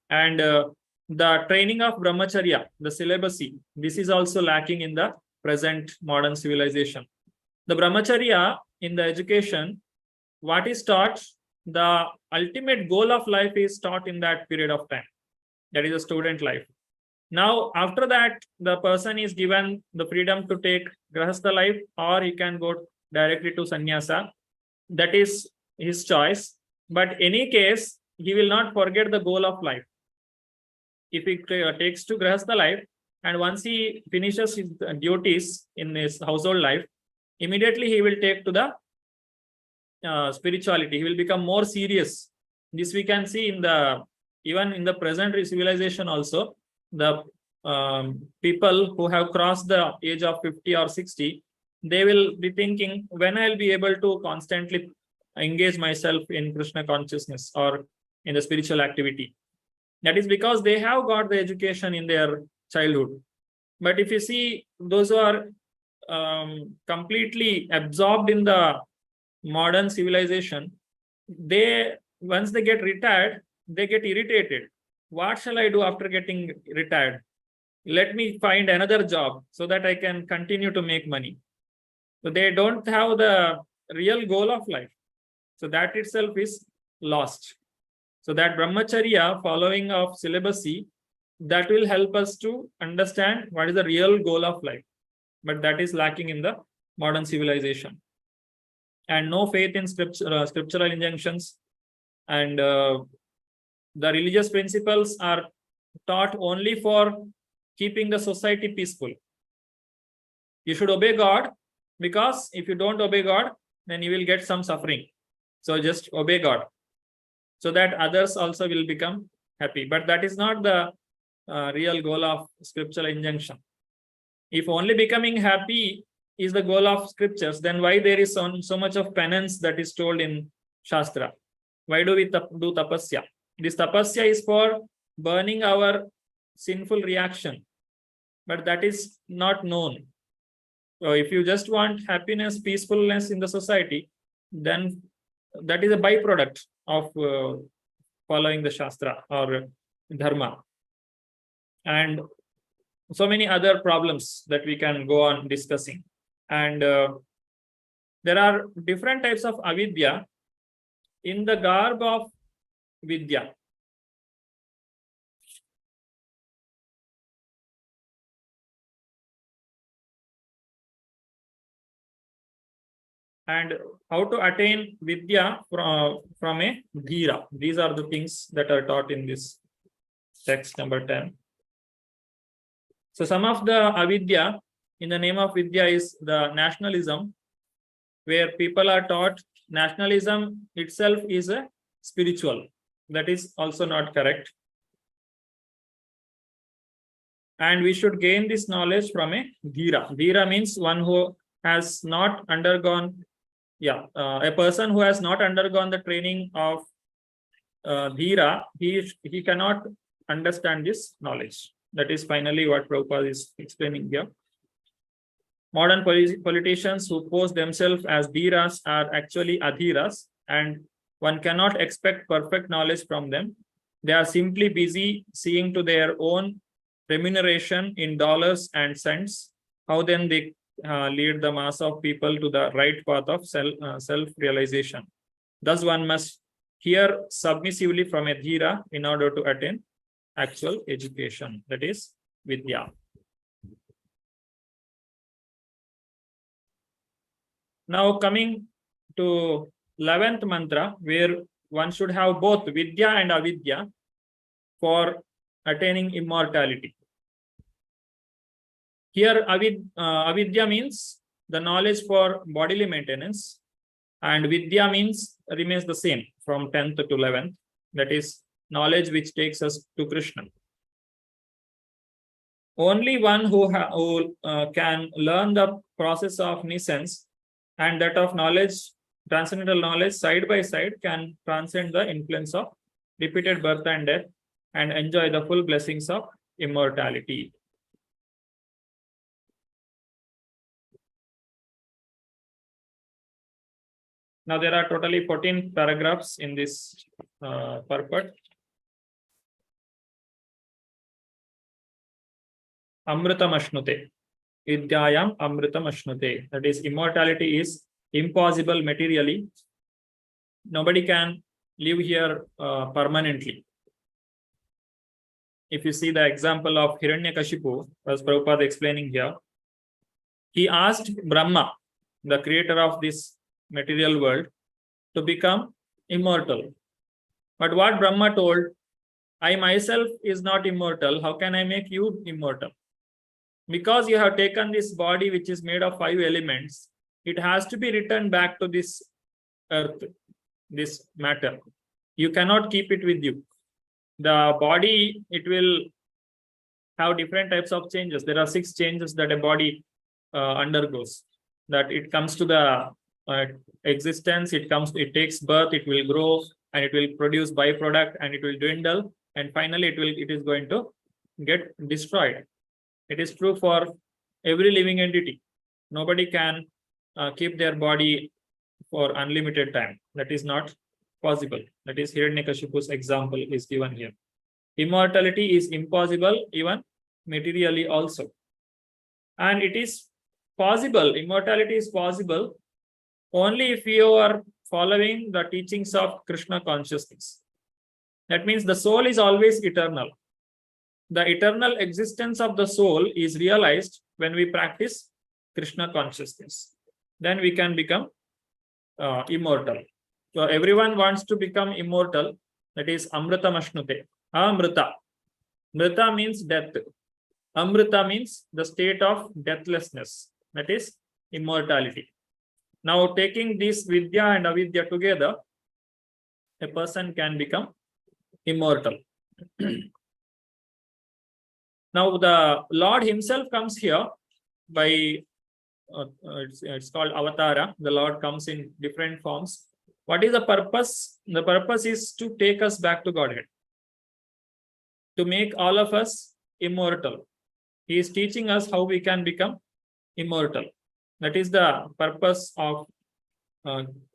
And the training of brahmacharya, the celibacy, this is also lacking in the present modern civilization. The brahmacharya in the education, what is taught, the ultimate goal of life is taught in that period of time. That is a student life. Now, after that, the person is given the freedom to take grahastha life, or he can go directly to sannyasa. That is his choice. But any case, he will not forget the goal of life. If he takes to grahastha life, and once he finishes his duties in his household life, immediately he will take to the spirituality. He will become more serious. This we can see in the even in the present civilization also. The people who have crossed the age of 50 or 60, they will be thinking, when I'll be able to constantly engage myself in Krishna consciousness or in the spiritual activity. That is because they have got the education in their childhood. But if you see those who are completely absorbed in the modern civilization, once they get retired, they get irritated. What shall I do after getting retired? Let me find another job so that I can continue to make money. So they don't have the real goal of life. So that itself is lost. So that brahmacharya, following of celibacy, that will help us to understand what is the real goal of life. But that is lacking in the modern civilization. And no faith in scriptural injunctions. And the religious principles are taught only for keeping the society peaceful. You should obey God, because if you don't obey God, then you will get some suffering. So just obey God, so that others also will become happy. But that is not the real goal of scriptural injunction. If only becoming happy is the goal of scriptures, then why there is so much of penance that is told in Shastra? Why do we do tapasya? This tapasya is for burning our sinful reaction, but that is not known. So if you just want happiness, peacefulness in the society, then that is a byproduct of following the Shastra or Dharma. And so many other problems that we can go on discussing. And there are different types of avidya in the garb of vidya. And how to attain vidya from a dhira. These are the things that are taught in this text number 10. So some of the avidya in the name of vidya is the nationalism, where people are taught nationalism itself is a spiritual. That is also not correct. And we should gain this knowledge from a dhira. Dhira means one who has not undergone, a person who has not undergone the training of dhira, he cannot understand this knowledge. That is finally what Prabhupada is explaining here. Modern politicians who pose themselves as dhiras are actually adhiras, and one cannot expect perfect knowledge from them. They are simply busy seeing to their own remuneration in dollars and cents. How then they lead the mass of people to the right path of self-realization. Thus one must hear submissively from a dhira in order to attain actual education, that is vidya. Now coming to 11th mantra, where one should have both vidya and avidya for attaining immortality. Here avidya means the knowledge for bodily maintenance, and vidya means remains the same from 10th to 11th, that is knowledge which takes us to Krishna. Only one who can learn the process of nescience and that of knowledge, transcendental knowledge, side by side, can transcend the influence of repeated birth and death and enjoy the full blessings of immortality. Now there are totally 14 paragraphs in this purport. Amritam Ashnute. Vidyayam Amritam Ashnute. That is, immortality is impossible materially. Nobody can live here permanently. If you see the example of Hiranyakashipu, as Prabhupada explaining here, he asked Brahma, the creator of this material world, to become immortal. But what Brahma told, I myself is not immortal. How can I make you immortal? Because you have taken this body which is made of 5 elements, it has to be returned back to this earth, this matter. You cannot keep it with you. The body, it will have different types of changes. There are 6 changes that a body undergoes. That it comes to the existence, it takes birth, it will grow, and it will produce byproduct, and it will dwindle, and finally it is going to get destroyed. It is true for every living entity. Nobody can keep their body for unlimited time. That is not possible. That is Hiranyakashipu's example is given here. Immortality is impossible even materially also. And it is possible, immortality is possible only if you are following the teachings of Krishna consciousness. That means the soul is always eternal. The eternal existence of the soul is realized when we practice Krishna consciousness. Then we can become immortal. So everyone wants to become immortal. That is Amrita Mashnute. Amrita. Mrita means death. Amrita means the state of deathlessness. That is immortality. Now taking this Vidya and Avidya together, a person can become immortal. Now the Lord himself comes here by, it's called Avatara. The Lord comes in different forms. What is the purpose? The purpose is to take us back to Godhead, to make all of us immortal. He is teaching us how we can become immortal. That is the purpose of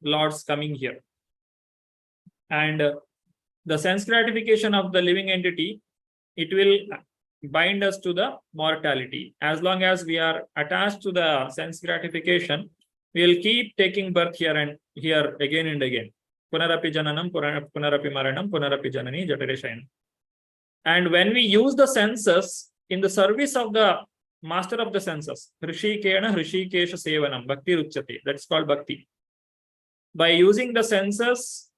Lord's coming here. And the sense gratification of the living entity, it will bind us to the mortality. As long as we are attached to the sense gratification, we will keep taking birth here and here again and again. Punarapi jananam, punarapi maranam, punarapi janani jatareshayam. And when we use the senses in the service of the master of the senses, Hrishikena Hrishikesha Sevanam, Bhakti Ruchati, that's called Bhakti. By using the senses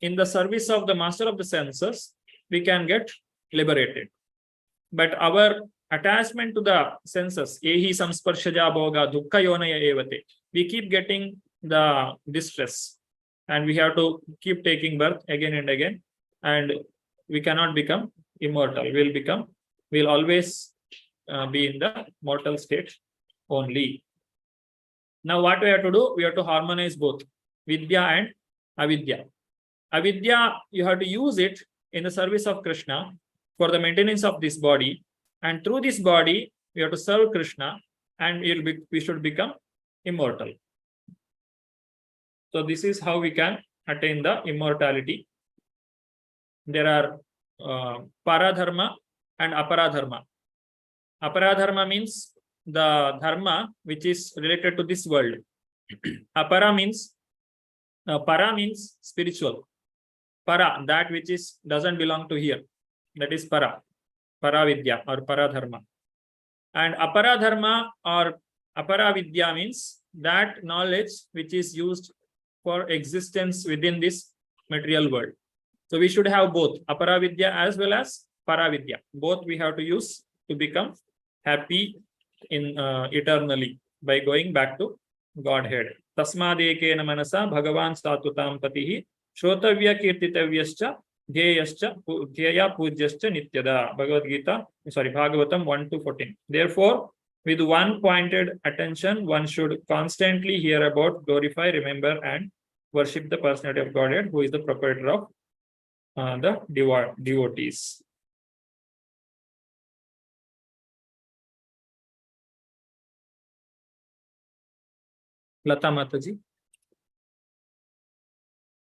in the service of the master of the senses, we can get liberated. But our attachment to the senses, Ehi Samsparshaja Bhoga Dukkha Yonaya Evate, we keep getting the distress, and we have to keep taking birth again and again, and we cannot become immortal. We'll always be in the mortal state only. Now what we have to do? We have to harmonize both Vidya and Avidya. Avidya, you have to use it in the service of Krishna for the maintenance of this body, and through this body we have to serve Krishna, and we should become immortal. So this is how we can attain the immortality. There are paradharma and aparadharma. Aparadharma means the dharma which is related to this world. Para means spiritual. Para, that which doesn't belong to here. That is para. Paravidya or paradharma. And aparadharma or aparavidya means that knowledge which is used for existence within this material world. So we should have both aparavidya as well as paravidya. Both we have to use to become happy in eternally by going back to Godhead. Tasmadekena manasa Bhagavan statutam patihi Shrotavya kirtitavyascha Dhyaya Pujyascha Nityada. Bhagavad Gita, Bhagavatam 1-14. Therefore, with one pointed attention, one should constantly hear about, glorify, remember, and worship the personality of Godhead, who is the proprietor of the devotees. Lata Mataji.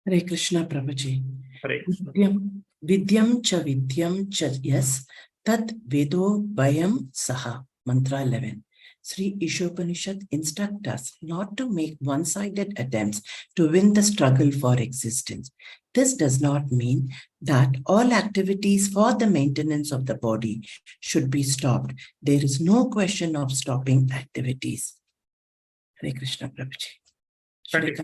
Hare Krishna Prabhuji. Hare Krishna. Vidyam cha yes, tat vedo bayam saha. Mantra 11. Sri Ishopanishad instructs us not to make one-sided attempts to win the struggle for existence. This does not mean that all activities for the maintenance of the body should be stopped. There is no question of stopping activities. Hare Krishna Prabhuji. Continue.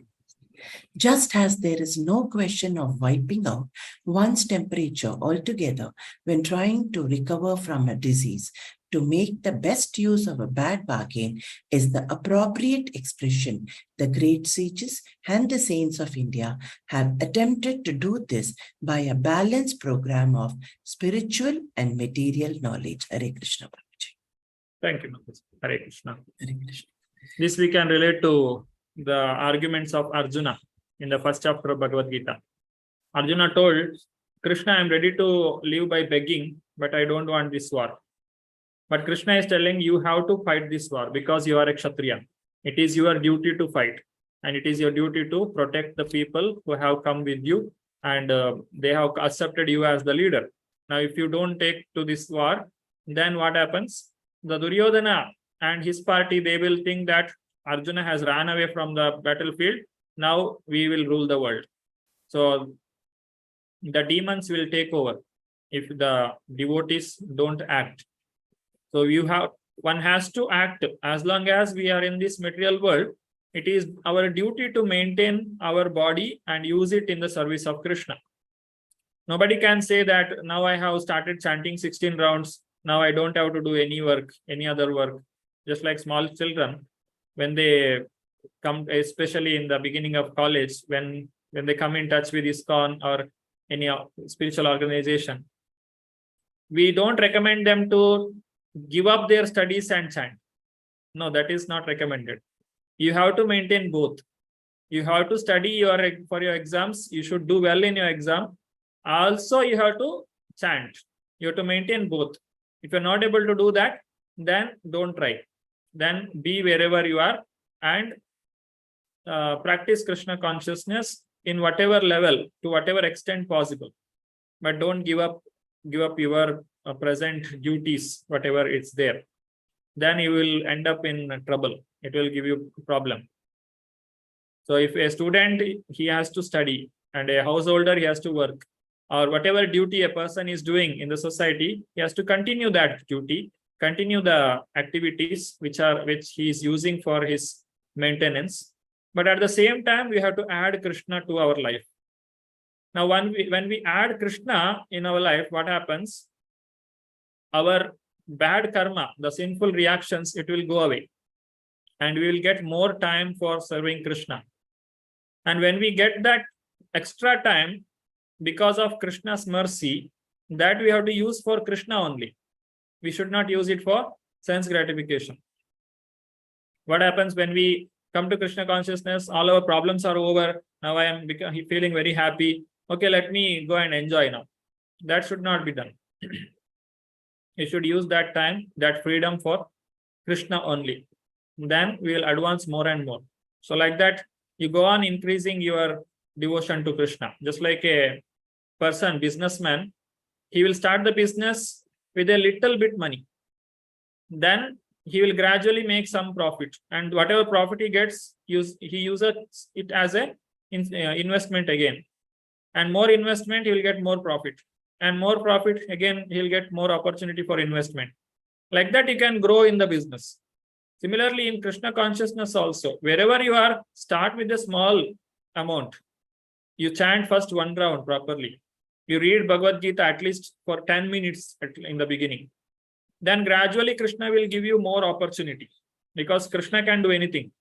Just as there is no question of wiping out one's temperature altogether when trying to recover from a disease, to make the best use of a bad bargain is the appropriate expression. The great sages and the saints of India have attempted to do this by a balanced program of spiritual and material knowledge. Hare Krishna Prabhuji. Thank you, Mataji. Hare Krishna. Hare Krishna. This we can relate to the arguments of Arjuna in the first chapter of Bhagavad Gita. Arjuna told Krishna, I am ready to live by begging, but I don't want this war. But Krishna is telling you have to fight this war because you are a Kshatriya. It is your duty to fight, and it is your duty to protect the people who have come with you, and they have accepted you as the leader. Now, if you don't take to this war, then what happens? The Duryodhana and his party, they will think that Arjuna has ran away from the battlefield. Now we will rule the world. So the demons will take over if the devotees don't act. So one has to act. As long as we are in this material world, it is our duty to maintain our body and use it in the service of Krishna. Nobody can say that now I have started chanting 16 rounds. Now I don't have to do any work, any other work. Just like small children, when they come, especially in the beginning of college, when they come in touch with ISKCON or any spiritual organization, we don't recommend them to give up their studies and chant. No, that is not recommended. You have to maintain both. You have to study for your exams. You should do well in your exam. Also, you have to chant. You have to maintain both. If you're not able to do that, then don't try. Then be wherever you are and practice Krishna consciousness in whatever level, to whatever extent possible. But don't give up your present duties, whatever it's there. Then you will end up in trouble. It will give you a problem. So if a student, he has to study, and a householder, he has to work, or whatever duty a person is doing in the society, he has to continue that duty, continue the activities which he is using for his maintenance. But at the same time, we have to add Krishna to our life. Now, when we add Krishna in our life, what happens? Our bad karma, the sinful reactions, it will go away. And we will get more time for serving Krishna. And when we get that extra time, because of Krishna's mercy, that we have to use for Krishna only. We should not use it for sense gratification. What happens when we come to Krishna consciousness? All our problems are over. Now I am feeling very happy. Okay, let me go and enjoy now. That should not be done. You should use that time, that freedom for Krishna only. Then we will advance more and more. So like that, you go on increasing your devotion to Krishna. Just like a person, businessman, he will start the business with a little bit money. Then he will gradually make some profit. And whatever profit he gets, he uses it as an investment again. And more investment, he will get more profit. And more profit, again, he'll get more opportunity for investment. Like that, you can grow in the business. Similarly, in Krishna consciousness also, wherever you are, start with a small amount. You chant first one round properly. You read Bhagavad Gita at least for 10 minutes in the beginning. Then gradually Krishna will give you more opportunity, because Krishna can do anything.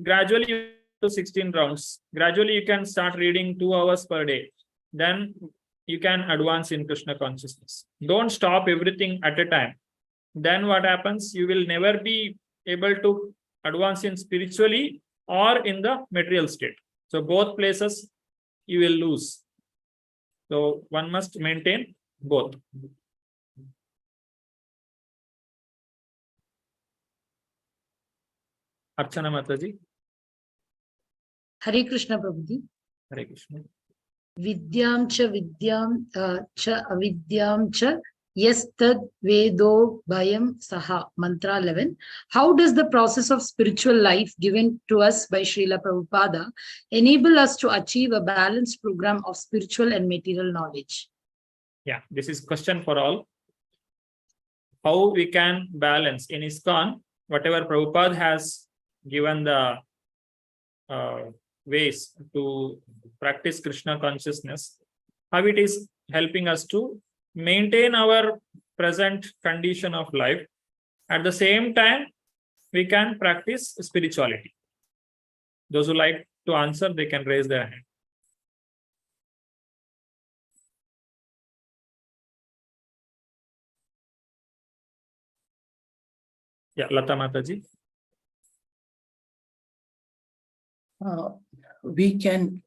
Gradually you do 16 rounds. Gradually you can start reading 2 hours per day. Then you can advance in Krishna consciousness. Don't stop everything at a time. Then what happens? You will never be able to advance in spiritually or in the material state. So both places you will lose. So one must maintain both. Archana Mataji. Hare Krishna Prabhuji. Hare Krishna. Vidyam cha avidyam cha yastad vedo bhayam saha. Mantra 11. How does the process of spiritual life given to us by Srila Prabhupada enable us to achieve a balanced program of spiritual and material knowledge? Yeah, this is question for all. How we can balance in ISKCON, whatever Prabhupada has given the ways to practice Krishna consciousness, how it is helping us to maintain our present condition of life. At the same time, we can practice spirituality. Those who like to answer, they can raise their hand. Yeah, Lata Mataji. We can,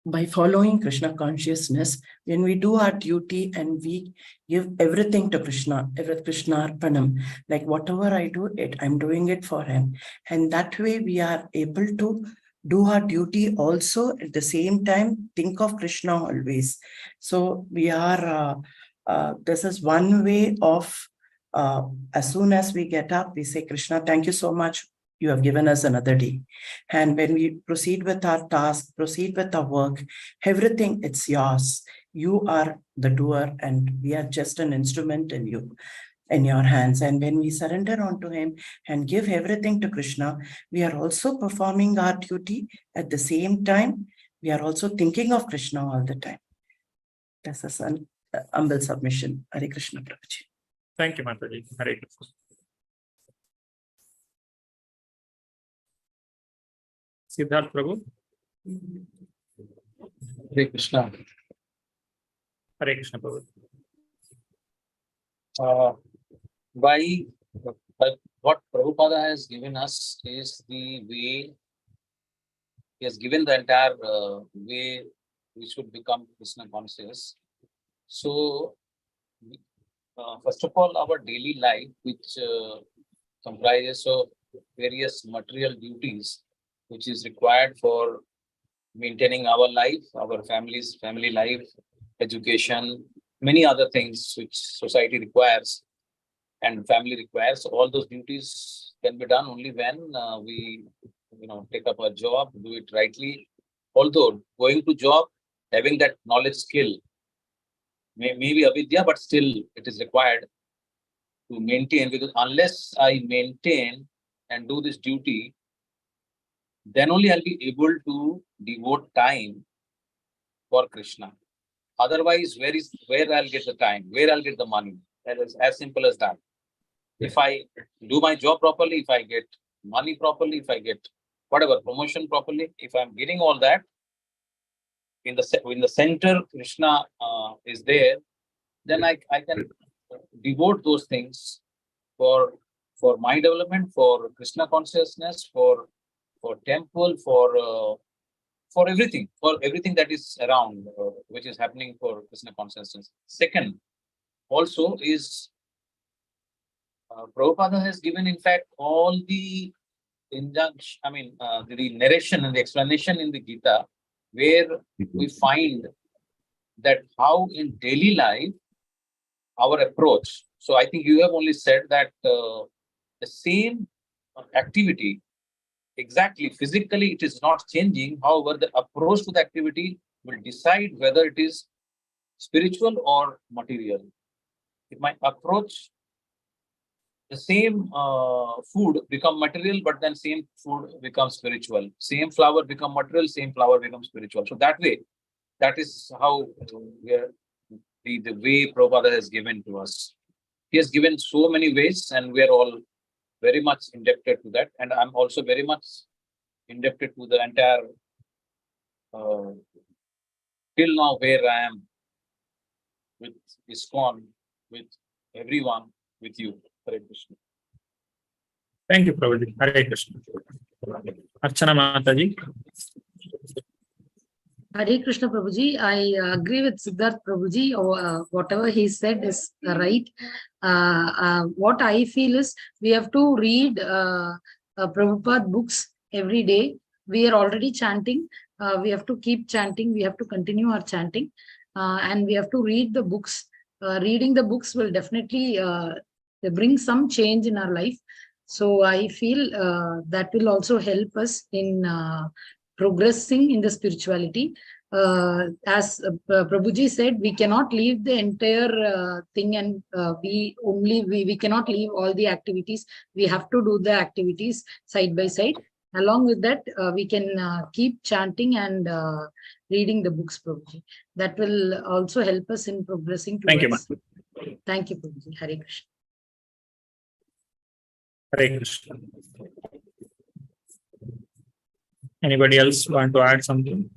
by following Krishna consciousness, when we do our duty and we give everything to Krishna, Krishna Arpanam, like whatever I do it, I'm doing it for him. And that way we are able to do our duty also at the same time, think of Krishna always. So we are, this is one way of, as soon as we get up, we say, Krishna, thank you so much. You have given us another day. And when we proceed with our task, proceed with our work, everything, it's yours. You are the doer and we are just an instrument in you, in your hands. And when we surrender onto him and give everything to Krishna, we are also performing our duty. At the same time, we are also thinking of Krishna all the time. This is an humble submission. Hare Krishna, Prabhuji. Thank you, Mataji. Hare Krishna. Siddharth Prabhu. Hare Krishna. Hare Krishna Prabhu. By what Prabhupada has given us is the way, he has given the entire way we should become Krishna conscious. So, first of all, our daily life, which comprises of various material duties, which is required for maintaining our life, our family life, education, many other things which society requires and family requires. All those duties can be done only when we, take up a job, do it rightly. Although going to job, having that knowledge skill, maybe avidya, but still it is required to maintain, because unless I maintain and do this duty, then only I'll be able to devote time for Krishna. Otherwise, where I'll get the time, where I'll get the money. That is as simple as that. If I do my job properly, if I get money properly, if I get whatever promotion properly, if I'm getting all that, in the center Krishna is there, then I can devote those things for my development, for Krishna consciousness, for temple, for everything that is around, which is happening for Krishna consciousness. Second, also is Prabhupada has given, in fact, all the injunction, the narration and the explanation in the Gita, where we find that how in daily life our approach. So I think you have only said that the same activity, exactly physically it is not changing. However, the approach to the activity will decide whether it is spiritual or material. If my approach, the same food become material, but then same food becomes spiritual. Same flower become material, same flower becomes spiritual. So that way, that is how the way Prabhupada has given to us. He has given so many ways, and we are all very much indebted to that. And I'm also very much indebted to the entire till now where I am with ISKCON, with everyone, with you. Hare Krishna. Thank you, Prabhuji. Hare Krishna. Archana Mataji. Hare Krishna Prabhuji, I agree with Siddharth Prabhuji, or whatever he said is right. What I feel is we have to read Prabhupada books every day. We are already chanting, we have to keep chanting. We have to continue our chanting, and we have to read the books. Reading the books will definitely bring some change in our life. So I feel that will also help us in progressing in the spirituality. As Prabhuji said, we cannot leave the entire thing, and we cannot leave all the activities. We have to do the activities side by side. Along with that, we can keep chanting and reading the books, Prabhuji. That will also help us in progressing Thank you, towards. ma'am. Thank you, Prabhuji. Hare Krishna. Hare Krishna. Anybody else want to add something?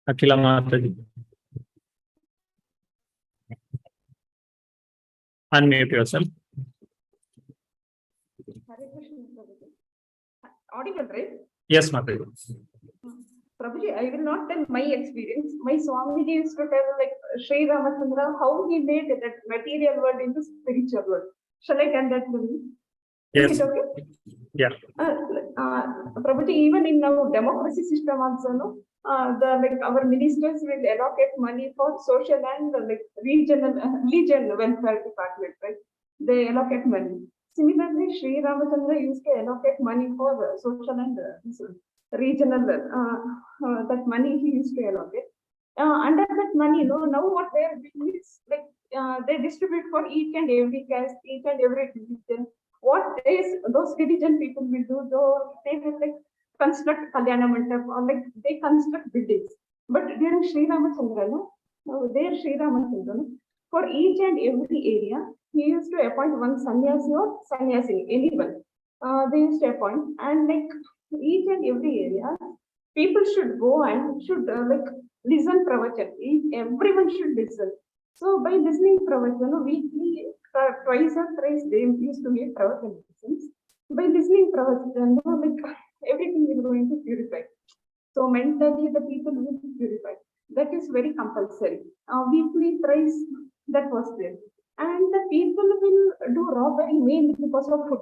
Akila Mataji. Unmute yourself. Hare Krishna, Prabhuji. Audible, right? Yes, Mataji. Prabhuji, I will not tell my experience. My Swamiji used to tell like Sri Ramachandra how he made that material world into spiritual world. Shall I tell that to me? Yes. Is it okay? Yeah. Prabhuji, even in our democracy system also, no, our ministers will allocate money for social and regional welfare department, right? They allocate money. Similarly, Sri Ramachandra used to allocate money for the social and regional, that money he used to allocate. Under that money, now what they are doing is they distribute for each and every caste, each and every religion. What is those religion people will do, though they will construct Kalyana Mandap or they construct buildings. But during Sri Ramachandra, there Sri Ramachandra, for each and every area, he used to appoint one sannyasi or sannyasini, anyone. They used to appoint, and each and every area, people should go and should listen pravachan. Everyone should listen. So by listening pravachan, weekly, twice or thrice they used to make pravachan lessons. By listening pravachan, everything is going to purify. So mentally the people will be purified. That is very compulsory. Weekly thrice that was there. And the people will do robbery mainly because of food.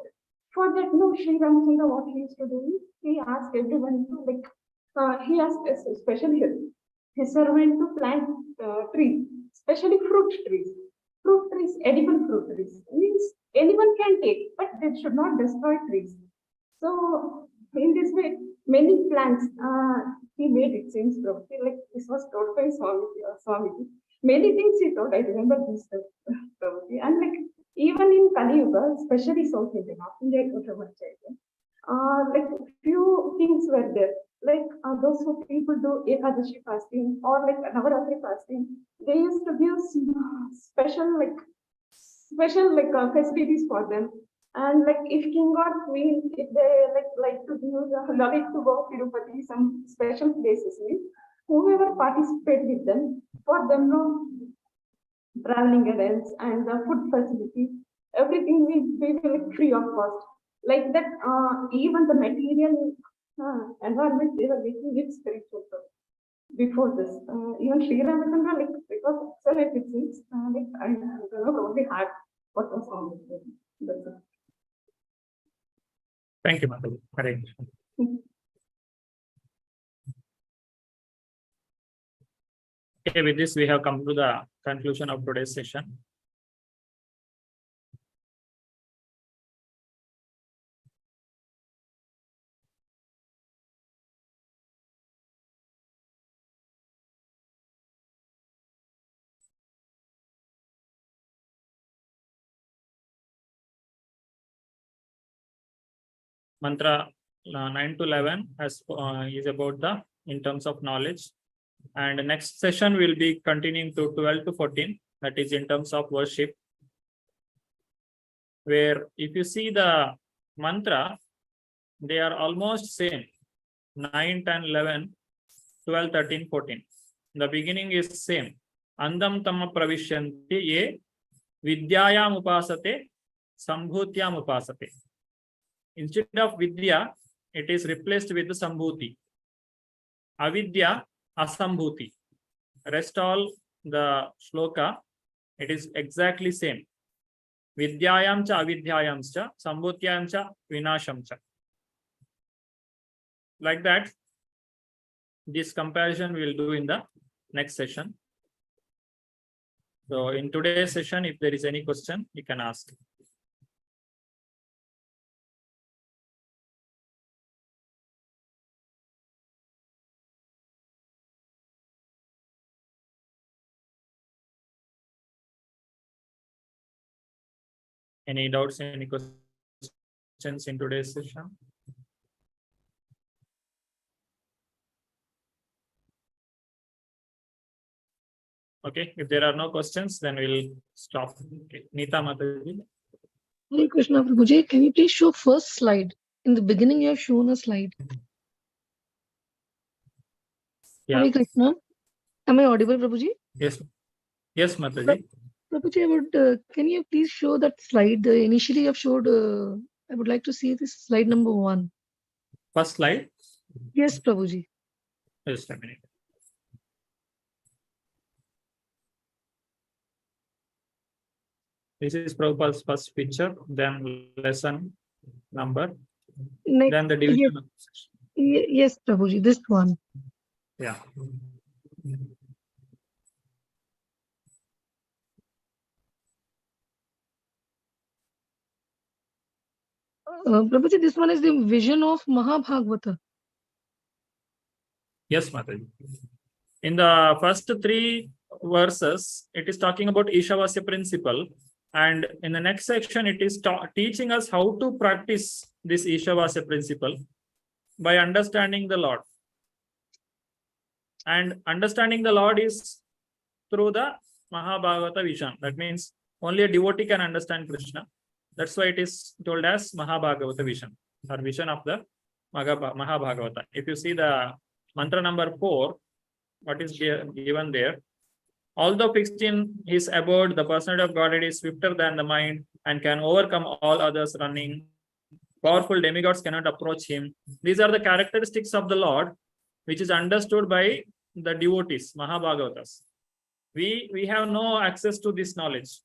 For that, no, Sri Ramachandra, what he used to do is he asked everyone to he asked a special help. His servant to plant trees, especially fruit trees. Fruit trees, edible fruit trees. Means anyone can take, but they should not destroy trees. So in this way, many plants he made it seems probably this was told by Swamiji. Many things he told. I remember this probably, and even in Kali Yuga, especially South India, North India, few things were there. Those who people do Ekadashi fasting or Navaratri fasting, they used to give special festivities for them. And if king or queen, if they like to do Lalit to go Tirupati, some special places, whoever participate with them, for them no traveling events and the food facilities, everything we will free of cost. Like that, even the material environment they were making it spiritual. Before this, even Sri Ramachandra, because excellent it seems, I don't know, probably hard what was wrong with them. That's it. Thank you, Mataji. Hare Krishna. Okay, with this, we have come to the conclusion of today's session. Mantra 9 to 11 is about the in terms of knowledge, and next session will be continuing to 12 to 14, that is in terms of worship, where if you see the mantra, they are almost same: 9, 10, 11, 12, 13, 14. The beginning is same. Andam tama pravishyanti ye vidyayam upasate sambhutyam upasate. Instead of vidya, it is replaced with the sambhuti. Avidya, asambhuti. Rest all the shloka, it is exactly same. Vidyayam cha avidyayam cha sambhutyam cha vinasham cha. Like that, this comparison we will do in the next session. So in today's session, if there is any question, you can ask. Any doubts, any questions in today's session? Okay, if there are no questions, then we'll stop. Okay. Neeta Mataji. Hare Krishna Prabhuji, can you please show first slide? In the beginning, you have shown a slide. Yeah. Hare Krishna. Am I audible, Prabhuji? Yes. Yes, Mataji. Prabhuji, I would, can you please show that slide? Initially, you have showed, I would like to see this slide number 1. First slide. Yes, Prabhuji. Just a minute. This is Prabhupada's first picture, then lesson number, Next, then the division. yes, Prabhuji, this one. Yeah. Prabhuji, this one is the vision of Mahabhagavata. Yes, Mataji. In the first 3 verses, it is talking about Ishavasya principle. And in the next section, it is teaching us how to practice this Ishavasya principle by understanding the Lord. And understanding the Lord is through the Mahabhagavata vision. That means only a devotee can understand Krishna. That's why it is told as Mahabhagavata vision, or vision of the Mahabhagavata. If you see the mantra number 4, what is given there? Although fixed in his abode, the personality of Godhead is swifter than the mind and can overcome all others running. Powerful demigods cannot approach him. These are the characteristics of the Lord, which is understood by the devotees, Mahabhagavatas. We have no access to this knowledge.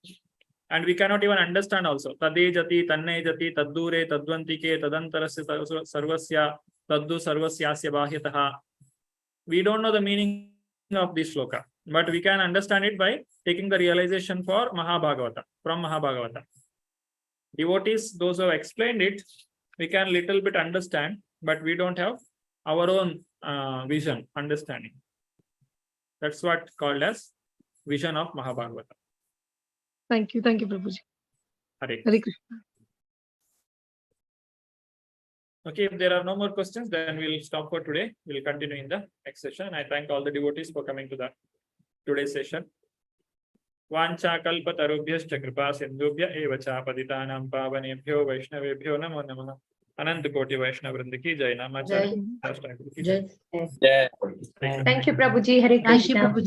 And we cannot even understand also. Tade jati, tanne jati, taddure, tadvantike, tadantarasya sarvasya, taddu sarvasyasya bahyataha. We don't know the meaning of this shloka, but we can understand it by taking the realization for Mahabhagavata, from Mahabhagavata. Devotees, those who have explained it, we can little bit understand, but we don't have our own vision, understanding. That's what called as vision of Mahabhagavata. Thank you, Prabhuji. Hare. Hare Krishna. Okay, if there are no more questions, then we'll stop for today. We'll continue in the next session. I thank all the devotees for coming to the today's session. Vancha kalpa tarubhyascha kripa sindhubhya eva cha patitanam pavanebhyo vaishnavebhyo namo namah. Anant Koti Vaishnav Vrinda ki jai. Namacharya Shastri ki jai. Yeah. Thank you, Prabhuji. Hare Thank you, Krishna. Prabhuji.